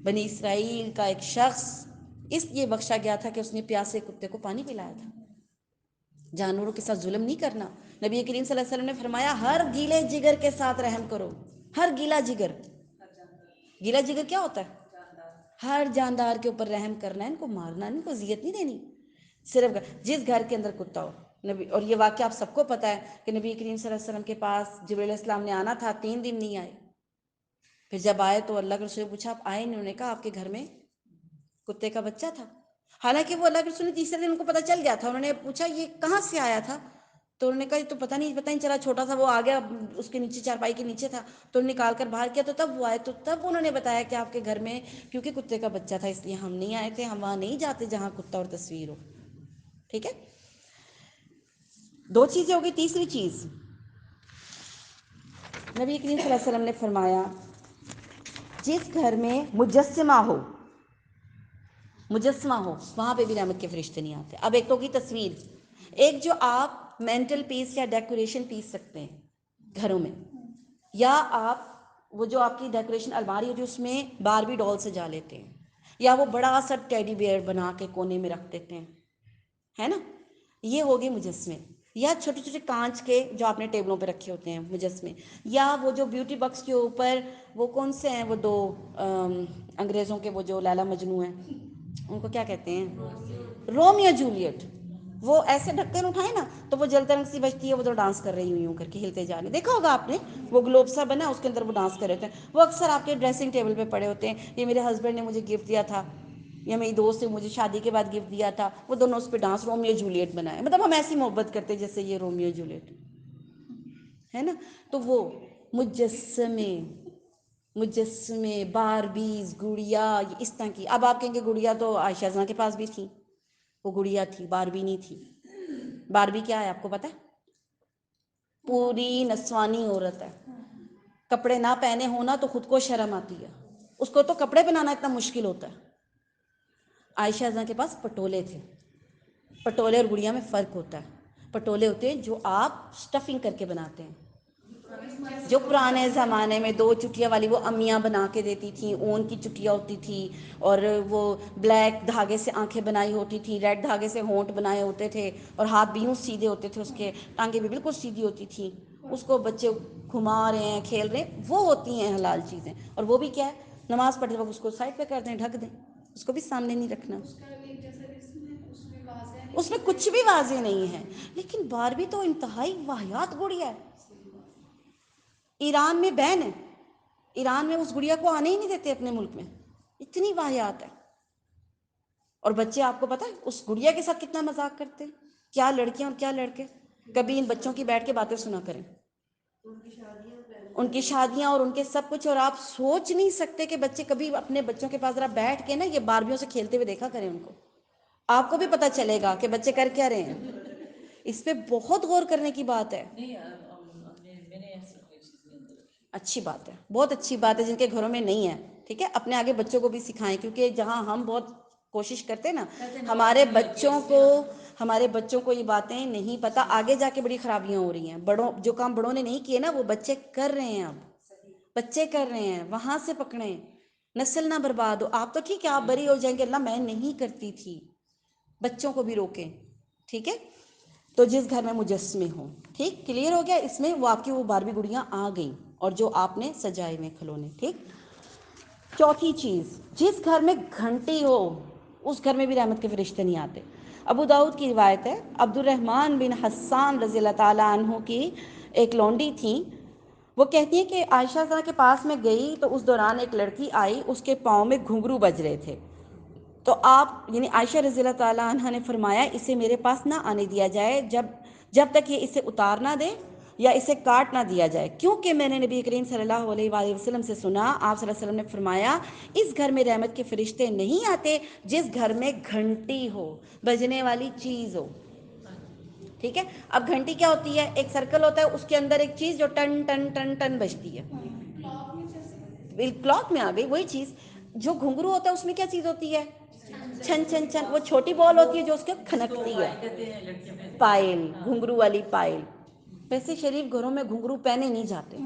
بنی اسرائیل کا ایک شخص اس لیے بخشا گیا تھا کہ اس نے پیاسے کتے کو پانی پلایا تھا۔ جانوروں کے ساتھ ظلم نہیں کرنا۔ نبی کریم صلی اللہ علیہ وسلم نے فرمایا ہر گیلے جگر کے ساتھ رحم کرو، ہر گیلا جگر۔ گیلا جگر کیا ہوتا ہے؟ ہر جاندار کے اوپر رحم کرنا ہے، ان کو مارنا، ان کو اذیت نہیں دینی۔ صرف جس گھر کے اندر کتا ہو، نبی، اور یہ واقعہ آپ سب کو پتہ ہے کہ نبی کریم صلی اللہ علیہ وسلم کے پاس جبرائیل علیہ السلام نے آنا تھا، 3 دن نہیں آئے۔ پھر جب آئے تو اللہ کے رسول نے پوچھا آپ آئے نہیں؟ انہوں نے کہا آپ کے گھر میں کتے کا بچہ تھا۔ حالانکہ وہ اللہ کے رسول نے تیسرے دن ان کو پتہ چل گیا تھا۔ انہوں نے پوچھا یہ کہاں سے آیا تھا؟ تو انہوں نے کہا یہ تو پتہ نہیں چلا، چھوٹا سا وہ آ گیا اس کے نیچے، چارپائی کے نیچے تھا، تو نکال کر باہر کیا تو تب وہ آئے، تو تب انہوں نے بتایا کہ آپ کے گھر میں کیونکہ کتے کا بچہ تھا اس لیے ہم نہیں آئے تھے، ہم وہاں نہیں جاتے جہاں کتا اور تصویر ہو۔ ٹھیک ہے؟ 2 چیزیں ہو گئی۔ تیسری چیز، نبی کریم صلی اللہ علیہ وسلم نے فرمایا جس گھر میں مجسمہ ہو وہاں پہ بھی رحمت کے فرشتے نہیں آتے۔ اب ایک تو کی تصویر، ایک جو آپ مینٹل پیس یا ڈیکوریشن پیس سکتے ہیں، گھروں میں، یا آپ وہ جو آپ کی ڈیکوریشن الماری ہوتی ہے اس میں باربی ڈال سجا لیتے ہیں، یا وہ بڑا سا ٹیڈی بیئر بنا کے کونے میں رکھ دیتے ہیں، ہے نا، یہ ہوگے مجسمے. یا چھوٹے چھوٹے کانچ کے جو آپ نے ٹیبلوں پہ رکھے ہوتے ہیں مجسمے، یا وہ جو بیوٹی باکس کے اوپر وہ کون سے ہیں وہ دو انگریزوں کے وہ جو لیلا مجنو ہیں، ان کو کیا کہتے ہیں، رومیو جولیٹ. وہ ایسے ڈھکن اٹھائے نا تو وہ جل ترنگ سی بجتی ہے، وہ تو ڈانس کر رہی یوں کر کے ہلتے جا رہے، دیکھا ہوگا آپ نے، وہ گلوب سا بنا اس کے اندر وہ ڈانس کر رہے ہوتے ہیں، وہ اکثر آپ کے ڈریسنگ ٹیبل پہ پڑے ہوتے ہیں. یہ میرے ہسبینڈ نے مجھے گفٹ دیا تھا، یا میری دوست نے مجھے شادی کے بعد گفٹ دیا تھا، وہ دونوں اس پہ ڈانس رومیو جولیٹ بنائے. مطلب ہم ایسی محبت کرتے جیسے یہ رومیو جولیٹ ہے نا. تو وہ مجسمے، مجسمے، باربیز، گڑیا، اس طرح کی. اب آپ کہیں گے گڑیا تو عائشہ زاں کے پاس بھی تھی، وہ گڑیا تھی، باربی نہیں تھی. باربی کیا ہے آپ کو پتہ ہے؟ پوری نسوانی عورت ہے، کپڑے نہ پہنے ہونا تو خود کو شرم آتی ہے، اس کو تو کپڑے پہنانا اتنا مشکل ہوتا ہے. عائشہ ازاں کے پاس پٹولے تھے. پٹولے اور گڑیا میں فرق ہوتا ہے. پٹولے ہوتے ہیں جو آپ سٹفنگ کر کے بناتے ہیں، جو پرانے زمانے میں دو چٹیاں والی وہ امیاں بنا کے دیتی تھیں، اون کی چٹیاں ہوتی تھی، اور وہ بلیک دھاگے سے آنکھیں بنائی ہوتی تھیں، ریڈ دھاگے سے ہونٹ بنائے ہوتے تھے، اور ہاتھ بھی یوں سیدھے ہوتے تھے، اس کے ٹانگیں بھی بالکل سیدھی ہوتی تھیں. اس کو بچے گھما رہے ہیں، کھیل رہے ہیں، وہ ہوتی ہیں حلال چیزیں. اور وہ بھی کیا ہے، نماز پڑھتے وقت اس کو سائڈ پہ کر دیں، ڈھک دیں، اس کو بھی سامنے نہیں رکھنا. اس میں کچھ بھی واضح نہیں ہے. لیکن باربی تو انتہائی واہیات گڑیا ہے. ایران میں بین ہے، ایران میں اس گڑیا کو آنے ہی نہیں دیتے اپنے ملک میں، اتنی واہیات ہے. اور بچے آپ کو پتہ ہے اس گڑیا کے ساتھ کتنا مذاق کرتے ہیں، کیا لڑکیاں اور کیا لڑکے. کبھی ان بچوں کی بیٹھ کے باتیں سنا کریں، ان کی شادیاں اور ان کے سب کچھ. اور آپ سوچ نہیں سکتے کہ بچے کبھی اپنے بچوں کے پاس ذرا بیٹھ کے نا یہ باربیوں سے کھیلتے ہوئے دیکھا کریں ان کو، آپ کو بھی پتہ چلے گا کہ بچے کر کیا رہے ہیں. اس پہ بہت غور کرنے کی بات ہے. اچھی بات ہے، بہت اچھی بات ہے جن کے گھروں میں نہیں ہے. ٹھیک ہے، اپنے آگے بچوں کو بھی سکھائیں، کیونکہ جہاں ہم بہت کوشش کرتے ہیں نا ہمارے بچوں کو یہ باتیں نہیں پتہ، آگے جا کے بڑی خرابیاں ہو رہی ہیں. بڑوں جو کام بڑوں نے نہیں کیے نا وہ بچے کر رہے ہیں، اب بچے کر رہے ہیں، وہاں سے پکڑیں، نسل نہ برباد ہو. آپ تو ٹھیک ہے آپ بری ہو جائیں گے، اللہ میں نہیں کرتی تھی. بچوں کو بھی روکیں. ٹھیک ہے، تو جس گھر میں مجسمے ہوں، ٹھیک کلیئر ہو گیا. اس میں وہ آپ کی وہ باربی گڑیاں آ گئیں اور جو آپ نے سجائے ہوئے کھلونے. ٹھیک. چوتھی چیز، جس گھر میں گھنٹی ہو اس گھر میں بھی رحمت کے فرشتے نہیں آتے. ابو داؤد کی روایت ہے، عبد الرحمن بن حسان رضی اللہ تعالیٰ عنہ کی ایک لونڈی تھیں، وہ کہتی ہیں کہ عائشہ ذرا کے پاس میں گئی تو اس دوران ایک لڑکی آئی، اس کے پاؤں میں گھنگرو بج رہے تھے. تو آپ یعنی عائشہ رضی اللہ تعالیٰ عنہ نے فرمایا اسے میرے پاس نہ آنے دیا جائے جب تک یہ اسے اتار نہ دے یا اسے کاٹ نہ دیا جائے، کیونکہ میں نے نبی کریم صلی اللہ علیہ وآلہ وسلم سے سنا، آپ صلی اللہ علیہ وسلم نے فرمایا اس گھر میں رحمت کے فرشتے نہیں آتے جس گھر میں گھنٹی ہو، بجنے والی چیز ہو. ٹھیک ہے. اب گھنٹی کیا ہوتی ہے؟ ایک سرکل ہوتا ہے، اس کے اندر ایک چیز جو ٹن ٹن ٹن ٹن بجتی ہے. کلاک میں آ گئی وہی چیز. جو گھنگرو ہوتا ہے اس میں کیا چیز ہوتی ہے؟ چھن چھن چھن. وہ چھوٹی بال ہوتی ہے جو اس کے کھنکتی ہے، پائل، گھنگرو والی پائل. ویسے شریف گھروں میں گھنگرو پہنے نہیں جاتے،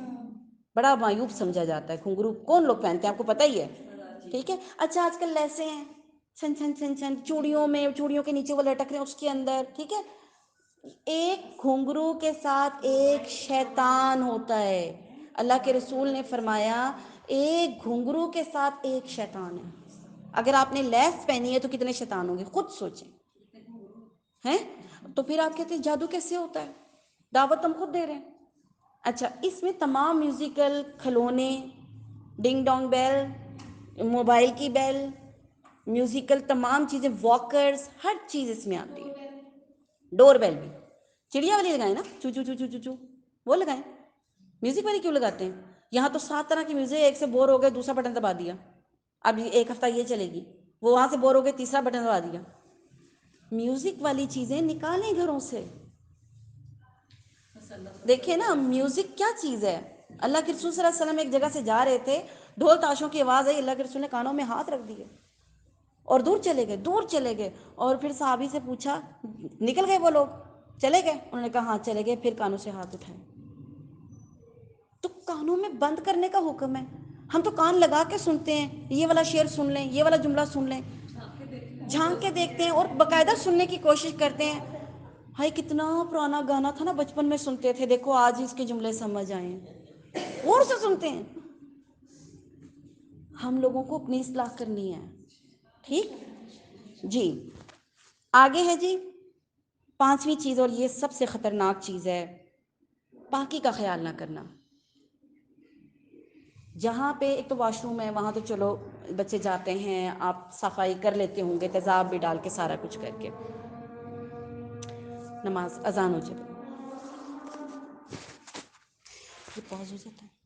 بڑا معیوب سمجھا جاتا ہے. گھنگرو کون لوگ پہنتے ہیں آپ کو پتہ ہی ہے. ٹھیک ہے. اچھا آج کل لیسے ہیں، چھن چھن چھن چھن، چوڑیوں میں، چوڑیوں کے نیچے وہ لٹک رہے ہیں اس کے اندر. ٹھیک ہے. ایک گھنگرو کے ساتھ ایک شیطان ہوتا ہے. اللہ کے رسول نے فرمایا ایک گھنگرو کے ساتھ ایک شیطان ہے. اگر آپ نے لیس پہنی ہے تو کتنے شیطان ہوں گے خود سوچیں ہیں. تو پھر آپ کہتے ہیں جادو کیسے ہوتا ہے؟ دعوت ہم خود دے رہے ہیں. اچھا، اس میں تمام میوزیکل کھلونے، ڈنگ ڈونگ بیل، موبائل کی بیل، میوزیکل تمام چیزیں، واکرز، ہر چیز اس میں آتی ہے. ڈور بیل بھی چڑیا والی لگائیں نا، چو چو چو چو چو چو، وہ لگائیں. میوزک والی کیوں لگاتے ہیں؟ یہاں تو 7 طرح کی میوزک، ایک سے بور ہو گئے دوسرا بٹن دبا دیا، اب ایک ہفتہ یہ چلے گی. وہ وہاں سے بور ہو گئے تیسرا بٹن دبا دیا. میوزک والی چیزیں نکالیں گھروں سے. دیکھیں نا میوزک کیا چیز ہے. اللہ کے رسول صلی اللہ علیہ وسلم ایک جگہ سے جا رہے تھے، ڈھول تاشوں کی آواز آئی، اللہ کے رسول نے کانوں میں ہاتھ رکھ دیے اور دور چلے گئے، دور چلے گئے. اور پھر صحابی سے پوچھا، نکل گئے وہ لوگ، چلے گئے؟ انہوں نے کہا ہاں چلے گئے. پھر کانوں سے ہاتھ اٹھائے. تو کانوں میں بند کرنے کا حکم ہے. ہم تو کان لگا کے سنتے ہیں, یہ والا شعر سن لیں, یہ والا جملہ سن لیں, جھانک کے دیکھتے ہیں اور باقاعدہ سننے کی کوشش کرتے ہیں. ہائی کتنا پرانا گانا تھا نا, بچپن میں سنتے تھے, دیکھو آج ہی اس کے جملے سمجھ آئے ہیں, اور سے سنتے ہیں. ہم لوگوں کو اپنی اصلاح کرنی ہے. ٹھیک جی. آگے ہے جی پانچویں چیز, اور یہ سب سے خطرناک چیز ہے, پاکی کا خیال نہ کرنا. جہاں پہ ایک تو واش روم ہے, وہاں تو چلو بچے جاتے ہیں, آپ صفائی کر لیتے ہوں گے, تیزاب بھی ڈال کے سارا کچھ کر کے. نماز اذان ہو جائے, یہ پاز ہو جاتا ہے.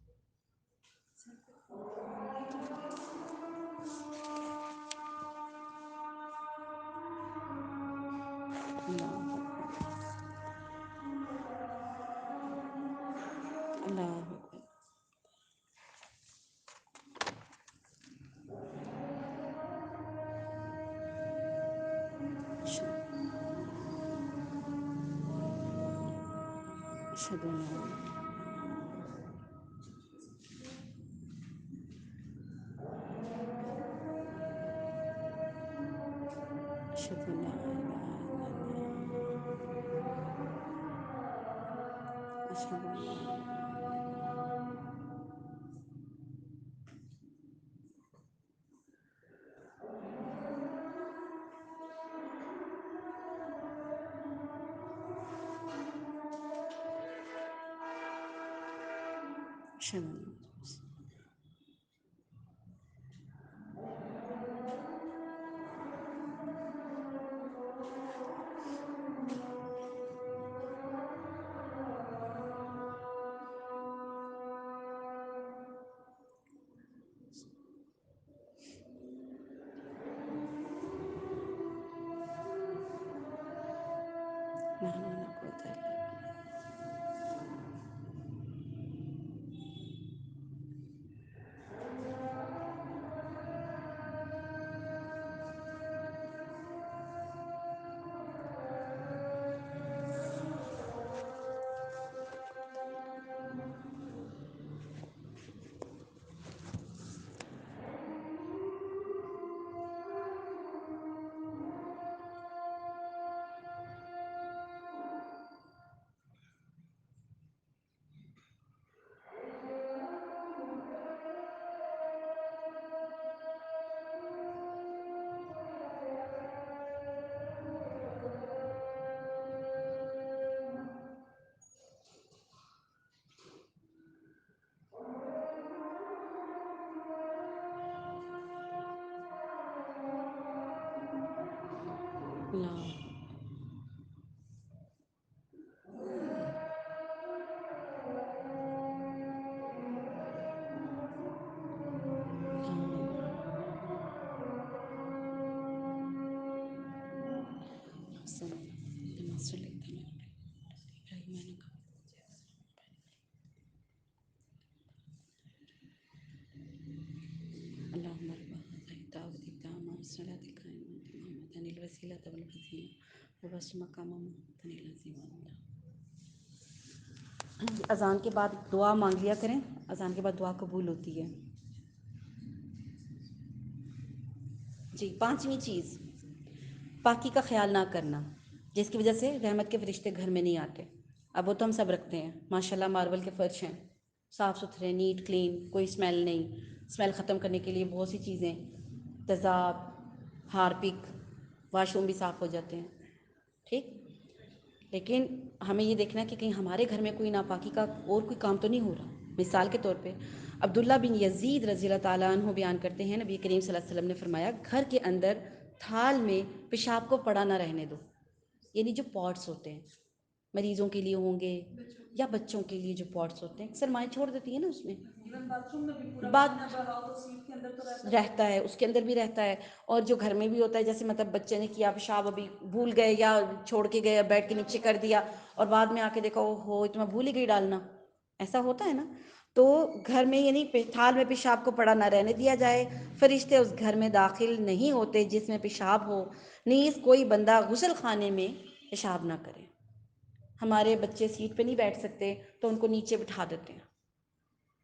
اللہ اشہد ان لا اشہد ان لا الہ الا اللہ اشہد ان لا اشہد ان لا حول ولا قوة الا اللہ. اللهم رب هذه الدعوة التامة والصلاة القائمة محمدا الوسيلة والفضيلة وبعث مقاما محمودا الذي وعده. اذان کے بعد دعا مانگ لیا کریں, اذان کے بعد دعا قبول ہوتی ہے. جی پانچویں چیز, پاکی کا خیال نہ کرنا, جس کی وجہ سے رحمت کے فرشتے گھر میں نہیں آتے. اب وہ تو ہم سب رکھتے ہیں ماشاء اللہ, مارول کے فرش ہیں, صاف ستھرے, نیٹ کلین, کوئی اسمیل نہیں. اسمیل ختم کرنے کے لیے بہت سی چیزیں, تیزاب, ہارپک, واش روم بھی صاف ہو جاتے ہیں. ٹھیک, لیکن ہمیں یہ دیکھنا ہے کہ کہیں ہمارے گھر میں کوئی ناپاکی کا اور کوئی کام تو نہیں ہو رہا. مثال کے طور پہ عبداللہ بن یزید رضی اللہ تعالیٰ عنہ بیان کرتے ہیں, نبی کریم صلی اللہ علیہ وسلم نے فرمایا, گھر کے اندر تھال میں پیشاب کو پڑا نہ رہنے دو. یعنی جو پاٹس ہوتے ہیں, مریضوں کے لیے ہوں گے یا بچوں کے لیے جو پاٹس ہوتے ہیں, اکثر مائیں چھوڑ دیتی ہیں نا اس میں, بات رہتا ہے, اس کے اندر بھی رہتا ہے. اور جو گھر میں بھی ہوتا ہے, جیسے مطلب بچے نے کیا پیشاب, ابھی بھول گئے یا چھوڑ کے گئے, بیڈ کے نیچے کر دیا, اور بعد میں آ کے دیکھا او ہو تو میں بھول ہی گئی ڈالنا, ایسا ہوتا ہے نا. تو گھر میں یعنی تھال میں پیشاب کو پڑا نہ رہنے دیا جائے. فرشتے اس گھر میں داخل نہیں ہوتے جس میں پیشاب ہو, نیز کوئی بندہ غسل خانے میں پیشاب نہ کرے. ہمارے بچے سیٹ پہ نہیں بیٹھ سکتے تو ان کو نیچے بٹھا دیتے ہیں,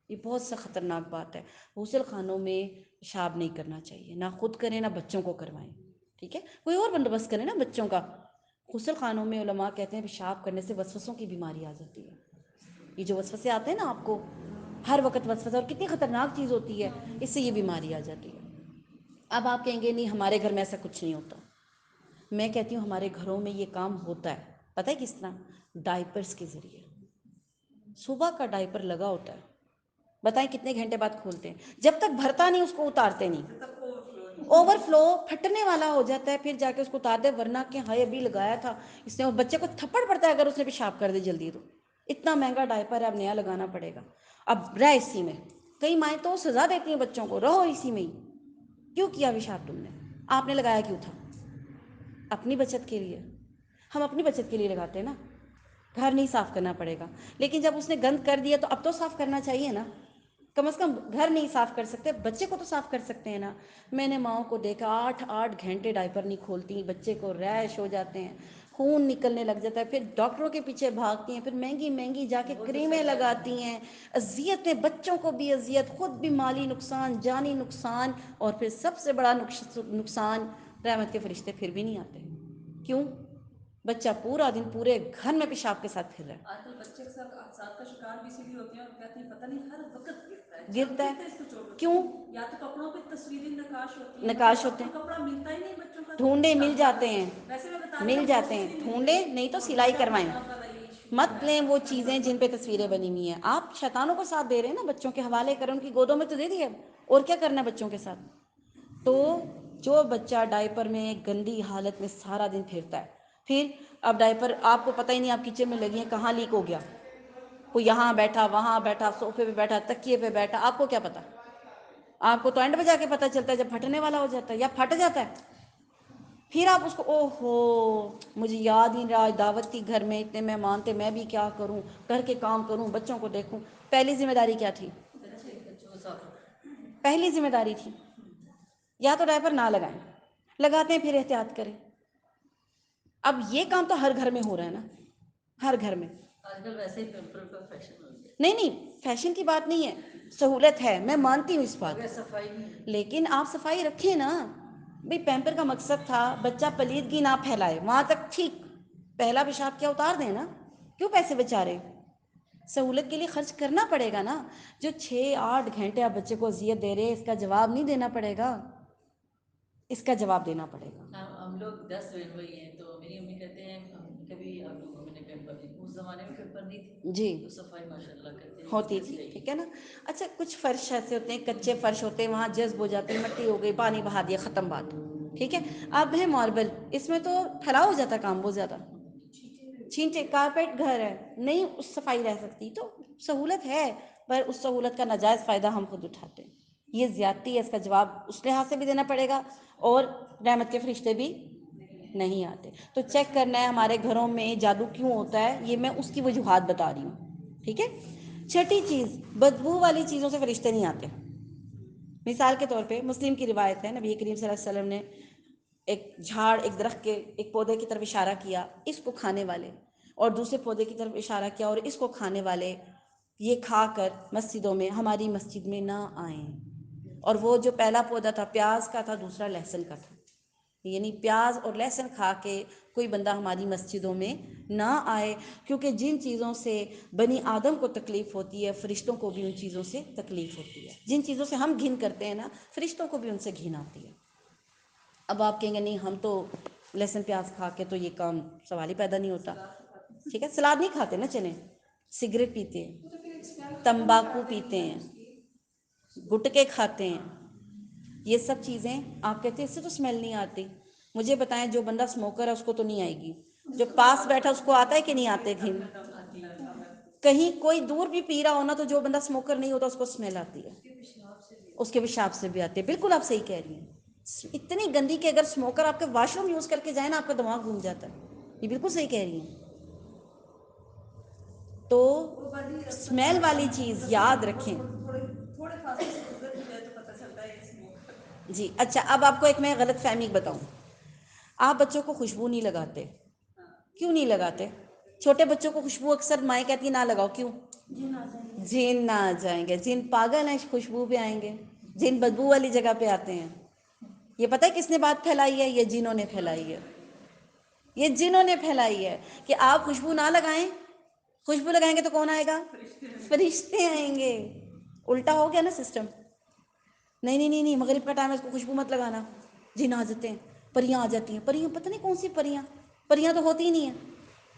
یہ بہت سا خطرناک بات ہے. غسل خانوں میں پیشاب نہیں کرنا چاہیے، نہ خود کریں نہ بچوں کو کروائیں. ٹھیک ہے، کوئی اور بندوبست کریں نا بچوں کا. غسل خانوں میں علماء کہتے ہیں پیشاب کرنے سے وسوسوں کی بیماری آ جاتی ہے. یہ جو وسوسے آتے ہیں نا آپ کو ہر وقت وسوسہ، اور کتنی خطرناک چیز ہوتی ہے، اس سے یہ بیماری آ جاتی ہے. اب آپ کہیں گے نہیں ہمارے گھر میں ایسا کچھ نہیں ہوتا. میں کہتی ہوں ہمارے گھروں میں یہ کام ہوتا ہے. پتہ ہے کس طرح؟ ڈائپرس کے ذریعے. صبح کا ڈائپر لگا ہوتا ہے، بتائیں کتنے گھنٹے بعد کھولتے ہیں؟ جب تک بھرتا نہیں اس کو اتارتے نہیں. اوور فلو پھٹنے والا ہو جاتا ہے پھر جا کے اس کو اتار دے، ورنہ کہ ہائے ابھی لگایا تھا اس نے. بچے کو تھپڑ پڑتا ہے اگر اس نے پیشاب کر دے جلدی تو. اتنا مہنگا ڈائپر ہے، اب نیا لگانا پڑے گا. اب رہ اسی میں. کئی مائیں تو سزا دیتی ہیں بچوں کو، رہو اسی میں ہی. کیوں کیا پیشاب تم نے؟ آپ نے لگایا کیوں تھا؟ اپنی بچت کے لیے. ہم اپنی بچت کے لیے لگاتے ہیں نا. گھر نہیں صاف کرنا پڑے گا، لیکن جب اس نے گند کر دیا تو اب تو صاف کرنا چاہیے نا. کم از کم گھر نہیں صاف کر سکتے، بچے کو تو صاف کر سکتے ہیں نا. میں نے ماؤں کو دیکھا 8 8 گھنٹے ڈائپر نہیں کھولتی، بچے کو ریش ہو جاتے ہیں، خون نکلنے لگ جاتا ہے، پھر ڈاکٹروں کے پیچھے بھاگتی ہیں، پھر مہنگی مہنگی جا کے کریمیں لگاتی ہیں. اذیتیں، بچوں کو بھی اذیت، خود بھی مالی نقصان، جانی نقصان. اور پھر سب سے بڑا نقصان، رحمت کے فرشتے پھر بھی نہیں آتے. کیوں؟ بچہ پورا دن پورے گھر میں پیشاب کے ساتھ پھر رہا ہے. آج کل بچے کے ساتھ حادثات کا شکار بھی اسی لیے ہوتے ہیں اور کہتے ہیں پتہ نہیں ہر وقت گرتا ہے. کیوں؟ یا تو کپڑوں پہ تصویریں نقاش ہوتی ہیں، نقاش ہوتے ہیں، کپڑا ملتا ہی نہیں بچوں کا، ڈھونڈے مل جاتے ہیں. ویسے میں بتا مل جاتے ہیں، ڈھونڈے نہیں تو سلائی کروائیں. مت لیں وہ چیزیں جن پہ تصویریں بنی ہوئی ہیں. آپ شیطانوں کو ساتھ دے رہے ہیں نا، بچوں کے حوالے کریں، ان کی گودوں میں تو دے دیا، اور کیا کرنا ہے بچوں کے ساتھ. تو جو بچہ ڈائپر میں گندی حالت میں سارا دن پھرتا ہے، پھر اب ڈائپر آپ کو پتہ ہی نہیں آپ کچن میں لگی ہیں کہاں لیک ہو گیا. کوئی یہاں بیٹھا، وہاں بیٹھا، صوفے پہ بیٹھا، تکیے پہ بیٹھا، آپ کو کیا پتا؟ آپ کو تو اینڈ پہ جا کے پتہ چلتا ہے جب پھٹنے والا ہو جاتا ہے یا پھٹ جاتا ہے. پھر آپ اس کو او ہو مجھے یاد ہی نہیں رہا، دعوت تھی گھر میں، اتنے مہمان تھے، میں بھی کیا کروں، گھر کے کام کروں، بچوں کو دیکھوں. پہلی ذمہ داری کیا تھی؟ پہلی ذمہ داری تھی یا تو ڈائپر نہ لگائیں، لگاتے ہیں پھر احتیاط کریں. اب یہ کام تو ہر گھر میں ہو رہا ہے نا، ہر گھر میں. آج کل ویسے ہی پیمپر کا فیشن ہو گیا. نہیں فیشن کی بات نہیں ہے، سہولت ہے، میں مانتی ہوں اس بات کو، لیکن آپ صفائی رکھیں نا. بھئی پیمپر کا مقصد تھا بچہ پلیدگی نہ پھیلائے، وہاں تک ٹھیک. پہلا پیشاب کیا اتار دیں نا، کیوں پیسے بچا رہے؟ سہولت کے لیے خرچ کرنا پڑے گا نا. جو 6 8 گھنٹے آپ بچے کو اذیت دے رہے ہیں، اس کا جواب نہیں دینا پڑے گا، اس کا جواب دینا پڑے گا. ہم لوگ 10 ہوئی ہیں تو میری امی کہتے ہیں کبھی آپ لوگوں نے پیمپر نہیں، اس زمانے میں پیمپر نہیں تھی جی، تو صفائی ماشاء اللہ کرتے ہوتی تھی. ٹھیک ہے نا. اچھا کچھ فرش ایسے ہوتے ہیں، کچے فرش ہوتے ہیں، وہاں جذب ہو جاتے ہیں، مٹی ہو گئی، پانی بہا دیا، ختم بات. ٹھیک ہے. اب ہے ماربل، اس میں تو پھیلاؤ ہو جاتا ہے کام بہت زیادہ. چھینٹے کارپیٹ گھر ہے، نہیں اس صفائی رہ سکتی. تو سہولت ہے، پر اس سہولت کا ناجائز فائدہ ہم خود اٹھاتے ہیں. یہ زیادتی ہے، اس کا جواب اس لحاظ سے بھی دینا پڑے گا، اور رحمت کے فرشتے بھی نہیں آتے. تو چیک کرنا ہے ہمارے گھروں میں جادو کیوں ہوتا ہے، یہ میں اس کی وجوہات بتا رہی ہوں. ٹھیک ہے. چھٹی چیز، بدبو والی چیزوں سے فرشتے نہیں آتے. مثال کے طور پہ مسلم کی روایت ہے، نبی کریم صلی اللہ علیہ وسلم نے ایک جھاڑ، ایک درخت کے ایک پودے کی طرف اشارہ کیا، اس کو کھانے والے، اور دوسرے پودے کی طرف اشارہ کیا اور اس کو کھانے والے یہ کھا کر مسجدوں میں، ہماری مسجد میں نہ آئیں. اور وہ جو پہلا پودا تھا پیاز کا تھا، دوسرا لہسن کا تھا، یعنی پیاز اور لہسن کھا کے کوئی بندہ ہماری مسجدوں میں نہ آئے. کیونکہ جن چیزوں سے بنی آدم کو تکلیف ہوتی ہے، فرشتوں کو بھی ان چیزوں سے تکلیف ہوتی ہے. جن چیزوں سے ہم گھن کرتے ہیں نا، فرشتوں کو بھی ان سے گھن آتی ہے. اب آپ کہیں گے نہیں ہم تو لہسن پیاز کھا کے تو یہ کام سوال ہی پیدا نہیں ہوتا. ٹھیک ہے. سلاد نہیں کھاتے نا چلیں، سگریٹ پیتے ہیں، تمباکو پیتے ہیں، گٹکے کھاتے ہیں، یہ سب چیزیں آپ کہتے ہیں اس سے تو اسمیل نہیں آتی. مجھے بتائیں جو بندہ اسموکر ہے اس کو تو نہیں آئے گی، جو پاس بیٹھا اس کو آتا ہے کہ نہیں آتے گھن؟ کہیں کوئی دور بھی پی رہا ہونا تو جو بندہ اسموکر نہیں ہوتا اس کو اسمیل آتی ہے، اس کے پیشاب سے بھی آتی ہے. بالکل آپ صحیح کہہ رہی ہیں. اتنی گندی کہ اگر اسموکر آپ کے واش روم یوز کر کے جائیں نا آپ کا دماغ گھوم جاتا ہے. یہ بالکل صحیح کہہ رہی ہیں. تو اسمیل والی چیز یاد رکھیں. جی اچھا، اب آپ کو ایک میں غلط فہمی بتاؤں. آپ بچوں کو خوشبو نہیں لگاتے، کیوں نہیں لگاتے؟ چھوٹے بچوں کو خوشبو اکثر مائیں کہتی ہیں نہ لگاؤ، کیوں؟ جن نہ آ جائیں گے، جن پاگل ہیں خوشبو پہ آئیں گے، جن بدبو والی جگہ پہ آتے ہیں۔ یہ پتہ ہے کس نے بات پھیلائی ہے؟ یہ جنہوں نے پھیلائی ہے، یہ جنہوں نے پھیلائی ہے کہ آپ خوشبو نہ لگائیں، خوشبو لگائیں گے تو کون آئے گا؟ فرشتے آئیں گے۔ الٹا ہو گیا نا سسٹم۔ نہیں نہیں نہیں نہیں، مغرب کا ٹائم ہے، اس کو خوشبو مت لگانا، جن آ جاتے ہیں، پریاں آ جاتی ہیں، پریاں پتہ نہیں کون سی پریاں، پریاں تو ہوتی ہی نہیں ہیں،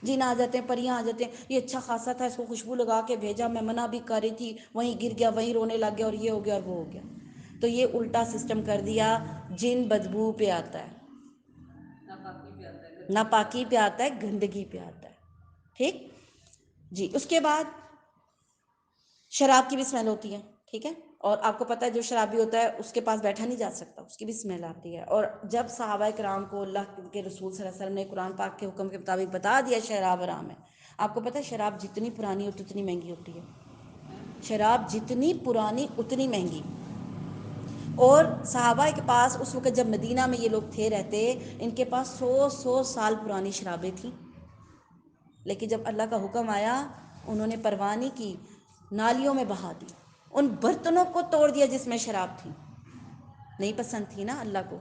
جن آ جاتے ہیں، پریاں آ جاتے ہیں، یہ اچھا خاصا تھا، اس کو خوشبو لگا کے بھیجا، میں منع بھی کر رہی تھی، وہیں گر گیا، وہیں رونے لگ گیا، اور یہ ہو گیا اور وہ ہو گیا۔ تو یہ الٹا سسٹم کر دیا، جن بدبو پہ آتا ہے، ناپاکی پہ آتا ہے، گندگی پہ آتا ہے، ٹھیک جی۔ اس کے بعد شراب کی بھی اسمیل ہوتی ہے، ٹھیک ہے، اور آپ کو پتہ ہے جو شرابی ہوتا ہے اس کے پاس بیٹھا نہیں جا سکتا، اس کی بھی اسمیل آتی ہے۔ اور جب صحابہ کرام کو اللہ کے رسول صلی اللہ علیہ وسلم نے قرآن پاک کے حکم کے مطابق بتا دیا شراب حرام ہے، آپ کو پتہ ہے شراب جتنی پرانی ہوتی اتنی مہنگی ہوتی ہے، شراب جتنی پرانی اتنی مہنگی۔ اور صحابہ کے پاس اس وقت جب مدینہ میں یہ لوگ تھے رہتے، ان کے پاس 100 سال پرانی شرابیں تھیں، لیکن جب اللہ کا حکم آیا انہوں نے پرواہ نہیں کی، نالیوں میں بہا دی، ان برتنوں کو توڑ دیا جس میں شراب تھی، نہیں پسند تھی نا اللہ کو،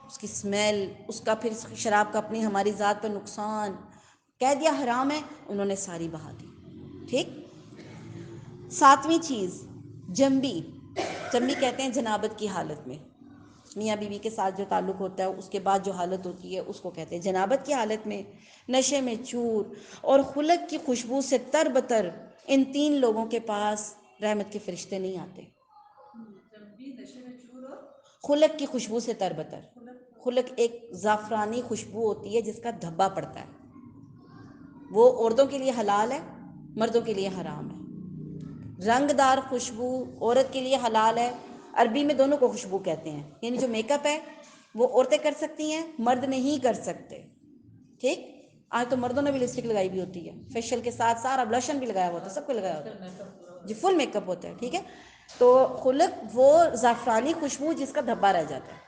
اس کی اسمیل، اس کا پھر شراب کا اپنی ہماری ذات پر نقصان، کہہ دیا حرام ہے، انہوں نے ساری بہا دی، ٹھیک۔ ساتویں چیز جنبی، جنبی کہتے ہیں جنابت کی حالت میں، میاں بیوی کے ساتھ جو تعلق ہوتا ہے اس کے بعد جو حالت ہوتی ہے اس کو کہتے ہیں جنابت کی حالت میں، نشے میں چور اور خلق کی خوشبو سے تر بتر، ان تین لوگوں کے پاس رحمت کے فرشتے نہیں آتے۔ خلق کی خوشبو سے تر بتر، خلق ایک زعفرانی خوشبو ہوتی ہے جس کا دھبا پڑتا ہے، وہ عورتوں کے لیے حلال ہے، مردوں کے لیے حرام ہے۔ رنگ دار خوشبو عورت کے لیے حلال ہے، عربی میں دونوں کو خوشبو کہتے ہیں، یعنی جو میک اپ ہے وہ عورتیں کر سکتی ہیں، مرد نہیں کر سکتے، ٹھیک۔ آج تو مردوں نے بھی لپسٹک لگائی بھی ہوتی ہے، فیشیل کے ساتھ سارا بلشن بھی لگایا ہوتا ہے، سب کو لگایا ہوتا ہے جی، فل میک اپ ہوتا ہے، ٹھیک ہے۔ تو خلق وہ زعفرانی خوشبو جس کا دھبا رہ جاتا ہے،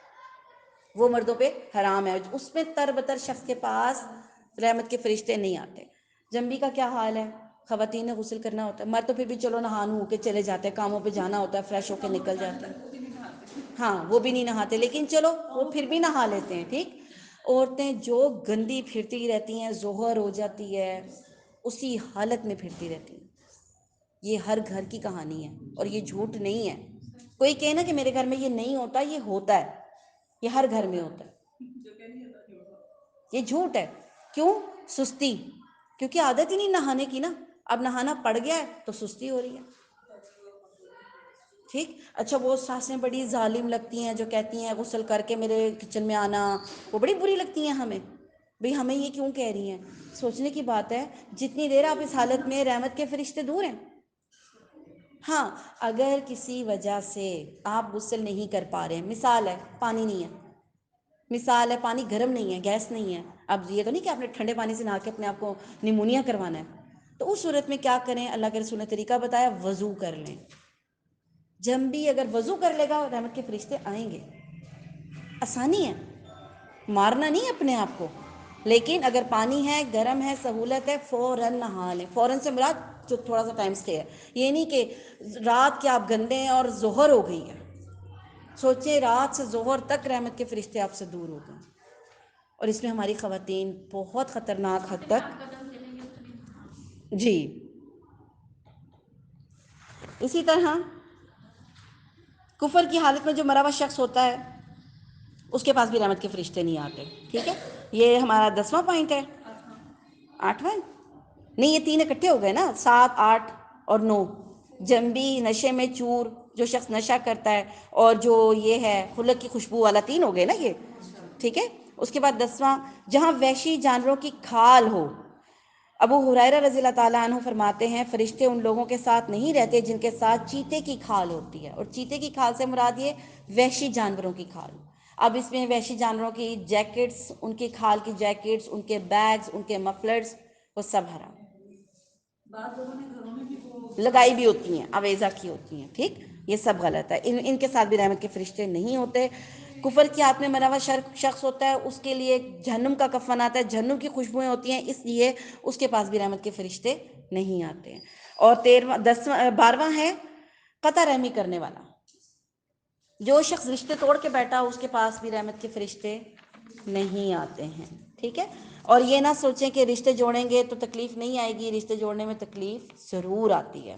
وہ مردوں پہ حرام ہے، اس میں تر بتر شخص کے پاس رحمت کے فرشتے نہیں آتے۔ جنبی کا کیا حال ہے؟ خواتین نے غسل کرنا ہوتا ہے، مرد تو پھر بھی چلو نہان ہو کے چلے جاتے ہیں، کاموں پہ جانا ہوتا ہے، فریش ہو کے نکل جاتے ہیں، ہاں وہ بھی نہیں نہاتے، لیکن چلو وہ پھر بھی نہا لیتے ہیں، ٹھیک۔ عورتیں جو گندی پھرتی رہتی ہیں، ظہر ہو جاتی ہے اسی حالت میں پھرتی رہتی ہیں، یہ ہر گھر کی کہانی ہے اور یہ جھوٹ نہیں ہے۔ کوئی کہے نا کہ میرے گھر میں یہ نہیں ہوتا، یہ ہوتا ہے، یہ ہر گھر میں ہوتا ہے، یہ جھوٹ ہے۔ کیوں؟ سستی، کیونکہ عادت ہی نہیں نہانے کی نا، اب نہانا پڑ گیا ہے تو سستی ہو رہی ہے، ٹھیک۔ اچھا وہ ساسیں بڑی ظالم لگتی ہیں جو کہتی ہیں غسل کر کے میرے کچن میں آنا، وہ بڑی بری لگتی ہیں ہمیں، بھئی ہمیں یہ کیوں کہہ رہی ہیں؟ سوچنے کی بات ہے، جتنی دیر آپ اس حالت میں رحمت کے فرشتے دور ہیں۔ ہاں اگر کسی وجہ سے آپ غسل نہیں کر پا رہے ہیں، مثال ہے پانی نہیں ہے، مثال ہے پانی گرم نہیں ہے، گیس نہیں ہے، اب یہ تو نہیں کہ آپ نے ٹھنڈے پانی سے نہا کے اپنے آپ کو نیمونیا کروانا ہے، تو اس صورت میں کیا کریں؟ اللہ کے رسول نے طریقہ بتایا، وضو کر لیں۔ جنبی اگر وضو کر لے گا رحمت کے فرشتے آئیں گے، آسانی ہے، مارنا نہیں اپنے آپ کو، لیکن اگر پانی ہے، گرم ہے، سہولت ہے، فوراً نہا لیں۔ فوراً سے مراد جو تھوڑا سا ٹائم سٹے ہے، یہ نہیں کہ رات کے آپ گندے ہیں اور ظہر ہو گئی ہے، سوچیں رات سے ظہر تک رحمت کے فرشتے آپ سے دور ہو گئے، اور اس میں ہماری خواتین بہت خطرناک حد تک، جی۔ اسی طرح کفر کی حالت میں جو مرا ہوا شخص ہوتا ہے اس کے پاس بھی رحمت کے فرشتے نہیں آتے، ٹھیک ہے۔ یہ ہمارا 10واں پوائنٹ ہے، 8واں نہیں، یہ 3 اکٹھے ہو گئے نا، 7، 8 اور 9۔ جنبی، نشے میں چور، جو شخص نشہ کرتا ہے، اور جو یہ ہے خلق کی خوشبو والا، 3 ہو گئے نا یہ، ٹھیک ہے۔ اس کے بعد 10واں، جہاں وحشی جانوروں کی کھال ہو۔ ابو ہریرہ رضی اللہ تعالیٰ عنہ فرماتے ہیں فرشتے ان لوگوں کے ساتھ نہیں رہتے جن کے ساتھ چیتے کی کھال ہوتی ہے، اور چیتے کی کھال سے مراد یہ وحشی جانوروں کی کھال۔ اب اس میں وحشی جانوروں کی جیکٹس، ان کی کھال کی جیکٹس، ان کے بیگز، ان کے مفلرز، وہ سب حرام، بعض لوگوں نے گھروں میں بھی لگائی بھی ہوتی ہیں، اویزہ کی ہوتی ہیں، ٹھیک۔ یہ سب غلط ہے، ان کے ساتھ بھی رحمت کے فرشتے نہیں ہوتے۔ کفر کی آگ میں مرا ہوا شخص ہوتا ہے، اس کے لیے جہنم کا کفن آتا ہے، جہنم کی خوشبوئیں ہوتی ہیں، اس لیے اس کے پاس بھی رحمت کے فرشتے نہیں آتے ہیں۔ اور 12واں ہے قطع رحمی کرنے والا، جو شخص رشتے توڑ کے بیٹھا اس کے پاس بھی رحمت کے فرشتے نہیں آتے ہیں، ٹھیک ہے۔ اور یہ نہ سوچیں کہ رشتے جوڑیں گے تو تکلیف نہیں آئے گی، رشتے جوڑنے میں تکلیف ضرور آتی ہے،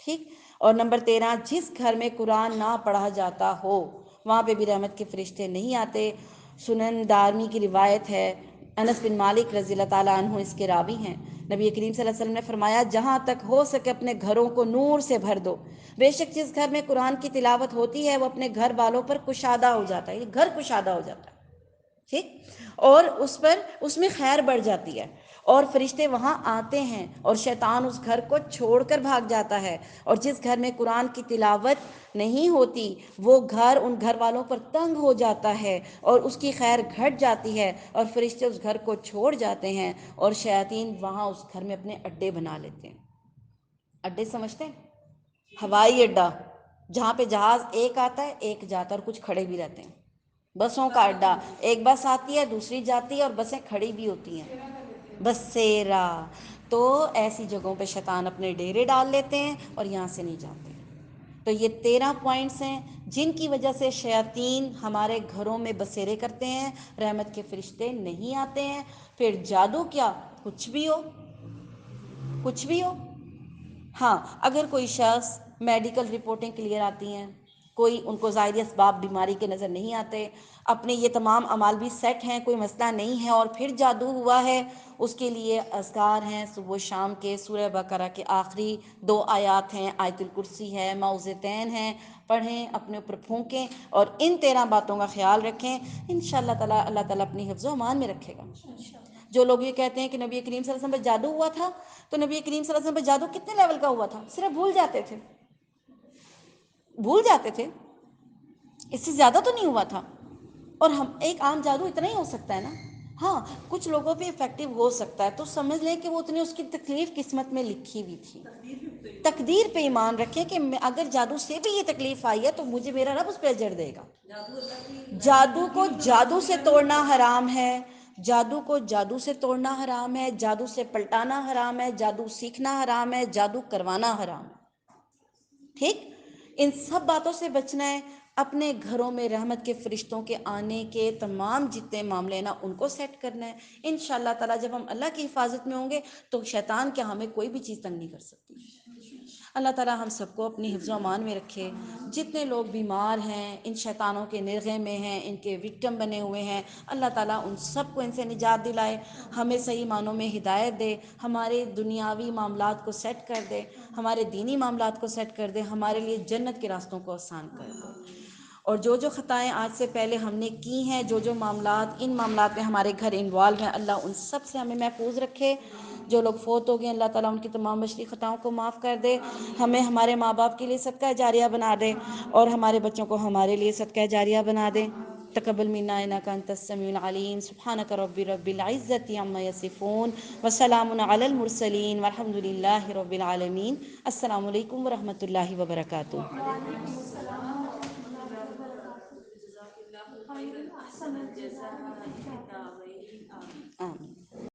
ٹھیک۔ اور نمبر 13، جس گھر میں قرآن نہ پڑھا جاتا ہو وہاں پہ بھی رحمت کے فرشتے نہیں آتے۔ سنن دارمی کی روایت ہے، انس بن مالک رضی اللہ تعالیٰ عنہ اس کے راوی ہیں، نبی کریم صلی اللہ علیہ وسلم نے فرمایا جہاں تک ہو سکے اپنے گھروں کو نور سے بھر دو، بے شک جس گھر میں قرآن کی تلاوت ہوتی ہے وہ اپنے گھر والوں پر کشادہ ہو جاتا ہے، یہ گھر کشادہ ہو جاتا ہے، ٹھیک۔ اور اس میں خیر بڑھ جاتی ہے، اور فرشتے وہاں آتے ہیں، اور شیطان اس گھر کو چھوڑ کر بھاگ جاتا ہے۔ اور جس گھر میں قرآن کی تلاوت نہیں ہوتی وہ گھر ان گھر والوں پر تنگ ہو جاتا ہے، اور اس کی خیر گھٹ جاتی ہے، اور فرشتے اس گھر کو چھوڑ جاتے ہیں، اور شیاطین وہاں اس گھر میں اپنے اڈے بنا لیتے ہیں۔ اڈے سمجھتے ہیں؟ ہوائی اڈا، جہاں پہ جہاز ایک آتا ہے ایک جاتا ہے اور کچھ کھڑے بھی رہتے ہیں۔ بسوں کا اڈا، ایک بس آتی ہے دوسری جاتی ہے اور بسیں کھڑی بھی ہوتی ہیں، بسیرا۔ تو ایسی جگہوں پہ شیطان اپنے ڈیرے ڈال لیتے ہیں اور یہاں سے نہیں جاتے۔ تو یہ 13 پوائنٹس ہیں جن کی وجہ سے شیاطین ہمارے گھروں میں بسیرے کرتے ہیں، رحمت کے فرشتے نہیں آتے ہیں۔ پھر جادو کیا، کچھ بھی ہو، کچھ بھی ہو۔ ہاں، اگر کوئی شخص میڈیکل رپورٹیں کلیئر آتی ہیں، کوئی ان کو ظاہری اسباب بیماری کے نظر نہیں آتے، اپنے یہ تمام اعمال بھی سیٹ ہیں، کوئی مسئلہ نہیں ہے، اور پھر جادو ہوا ہے، اس کے لیے اذکار ہیں صبح و شام کے، سورہ بقرہ کے آخری 2 آیات ہیں، آیت الکرسی ہے، معوذتین ہیں، پڑھیں، اپنے اوپر پھونکیں، اور ان 13 باتوں کا خیال رکھیں، انشاءاللہ تعالیٰ اللہ تعالیٰ اپنی حفظ و امان میں رکھے گا۔ جو لوگ یہ کہتے ہیں کہ نبی کریم صلی اللہ علیہ وسلم پہ جادو ہوا تھا، تو نبی کریم صلی اللہ علیہ وسلم پہ جادو کتنے لیول کا ہوا تھا؟ صرف بھول جاتے تھے، بھول جاتے تھے، اس سے زیادہ تو نہیں ہوا تھا۔ اور ہم ایک عام جادو اتنا ہی ہو سکتا ہے نا، ہاں کچھ لوگوں پہ افیکٹو ہو سکتا ہے، تو سمجھ لیں کہ وہ اتنی اس کی تکلیف قسمت میں لکھی ہوئی تھی۔ تقدیر پہ ایمان رکھیں کہ اگر جادو سے بھی یہ تکلیف آئی ہے تو مجھے میرا رب اس پہ اجر دے گا۔ جادو کو جادو سے توڑنا حرام ہے، جادو کو جادو سے توڑنا حرام ہے، جادو سے پلٹانا حرام ہے، جادو سیکھنا حرام ہے، جادو کروانا حرام ہے، ٹھیک۔ ان سب باتوں سے بچنا ہے، اپنے گھروں میں رحمت کے فرشتوں کے آنے کے تمام جتنے معاملے ہیں نا ان کو سیٹ کرنا ہے۔ انشاءاللہ تعالیٰ جب ہم اللہ کی حفاظت میں ہوں گے تو شیطان کیا ہمیں کوئی بھی چیز تنگ نہیں کر سکتی۔ اللہ تعالیٰ ہم سب کو اپنی حفظ و امان میں رکھے۔ جتنے لوگ بیمار ہیں، ان شیطانوں کے نرغے میں ہیں، ان کے وکٹم بنے ہوئے ہیں، اللہ تعالیٰ ان سب کو ان سے نجات دلائے، ہمیں صحیح معنوں میں ہدایت دے، ہمارے دنیاوی معاملات کو سیٹ کر دے، ہمارے دینی معاملات کو سیٹ کر دے، ہمارے لیے جنت کے راستوں کو آسان کر دے۔ اور جو جو خطائیں آج سے پہلے ہم نے کی ہیں، جو جو معاملات ان معاملات میں ہمارے گھر انوالو ہیں، اللہ ان سب سے ہمیں محفوظ رکھے۔ جو لوگ فوت ہو گئے اللہ تعالیٰ ان کی تمام بشری خطاؤں کو معاف کر دے، ہمیں ہمارے ماں باپ کے لیے صدقہ جاریہ بنا دے، اور ہمارے بچوں کو ہمارے لیے صدقہ جاریہ بنا دے۔ تقبل منا انک انت السمیع العلیم، سبحانک رب العزۃ عما یصفون، وسلام علی المرسلین، والحمد للہ رب العالمین۔ السلام علیکم ورحمۃ اللہ وبرکاتہ۔ وعلیکم السلام ورحمۃ اللہ وبرکاتہ۔ خیر، احسن الجزاء، آمین۔